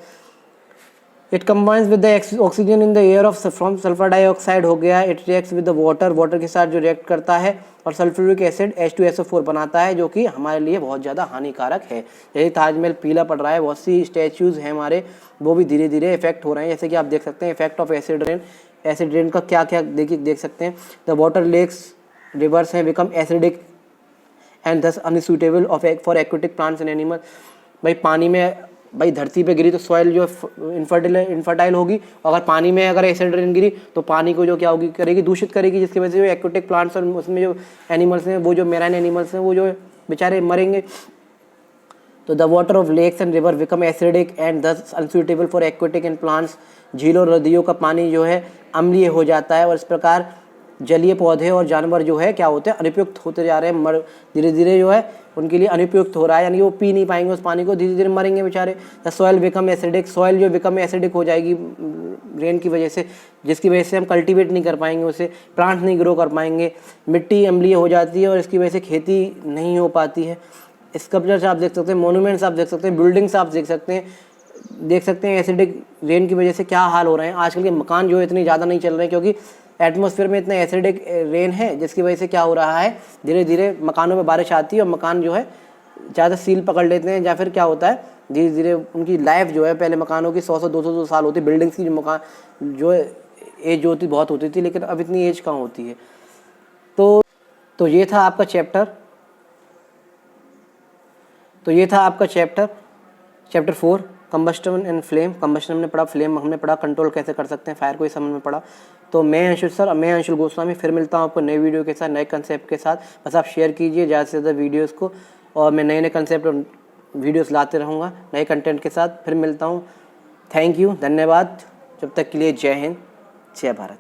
It combines with the oxygen in the air of from sulphur dioxide हो गया। It reacts with the water के साथ जो रिएक्ट करता है, और सल्फ्यूरिक एसिड H2SO4 बनाता है, जो कि हमारे लिए बहुत ज़्यादा हानिकारक है। जैसे ताजमहल पीला पड़ रहा है, बहुत सी स्टैचूज़ हैं हमारे, वो भी धीरे धीरे इफेक्ट हो रहे हैं। जैसे कि आप देख सकते हैं effect of acid rain. Acid rain का क्या क्या देख सकते हैं। द वाटर लेक्स, रिवर्स हैं, become acidic and thus unsuitable for aquatic plants and animal. भाई पानी में भाई धरती पे गिरी तो सॉइल जो इनफर्टाइल होगी, अगर पानी में अगर एसिड रेन गिरी तो पानी को जो क्या होगी करेगी, दूषित करेगी, जिसकी वजह से जो एक्वेटिक प्लांट्स और उसमें जो एनिमल्स हैं, वो जो मेराइन एनिमल्स हैं, वो जो बेचारे मरेंगे। तो the water of lakes and river become acidic and thus unsuitable for aquatic and plants. झीलों और नदियों का पानी जो है अम्लीय हो जाता है और इस प्रकार जलीय पौधे और जानवर जो है क्या होते हैं, अनुपयुक्त होते जा रहे हैं, धीरे धीरे जो है उनके लिए अनुपयुक्त हो रहा है, यानी वो पी नहीं पाएंगे उस पानी को, धीरे धीरे मरेंगे बेचारे। The soil become acidic, soil जो बिकम एसिडिक हो जाएगी रेन की वजह से, जिसकी वजह से हम कल्टीवेट नहीं कर पाएंगे उसे, प्लांट नहीं ग्रो कर पाएंगे, मिट्टी अम्लीय हो जाती है और इसकी वजह से खेती नहीं हो पाती है। स्कल्पचर्स आप देख सकते हैं, मोनूमेंट्स आप देख सकते हैं, बिल्डिंग्स आप देख सकते हैं एसिडिक रेन की वजह से क्या हाल हो रहे हैं। आजकल के मकान जो है इतने ज़्यादा नहीं चल रहे हैं क्योंकि एटमॉस्फेयर में इतना एसिडिक रेन है, जिसकी वजह से क्या हो रहा है, धीरे धीरे मकानों में बारिश आती है और मकान जो है ज़्यादा सील पकड़ लेते हैं, या फिर क्या होता है धीरे धीरे उनकी लाइफ जो है, पहले मकानों की 100-200 साल होती, बिल्डिंग्स की जो मकान जो एज जो होती बहुत होती थी, लेकिन अब इतनी एज कहाँ होती है। तो ये था आपका chapter 4 combustion and flame. Combustion हमने पढ़ा, फ्लेम हमने पढ़ा, कंट्रोल कैसे कर सकते हैं फायर को, इस समझ में पढ़ा। तो मैं अंशुल गोस्वामी फिर मिलता हूँ आपको नए वीडियो के साथ, नए कंसेप्ट के साथ। बस आप शेयर कीजिए ज़्यादा से ज़्यादा वीडियोज़ को, और मैं नए कंसेप्ट और वीडियोज़ लाते रहूँगा नए कंटेंट के साथ। फिर मिलता हूँ। थैंक यू, धन्यवाद। जब तक के लिए जय हिंद, जय भारत।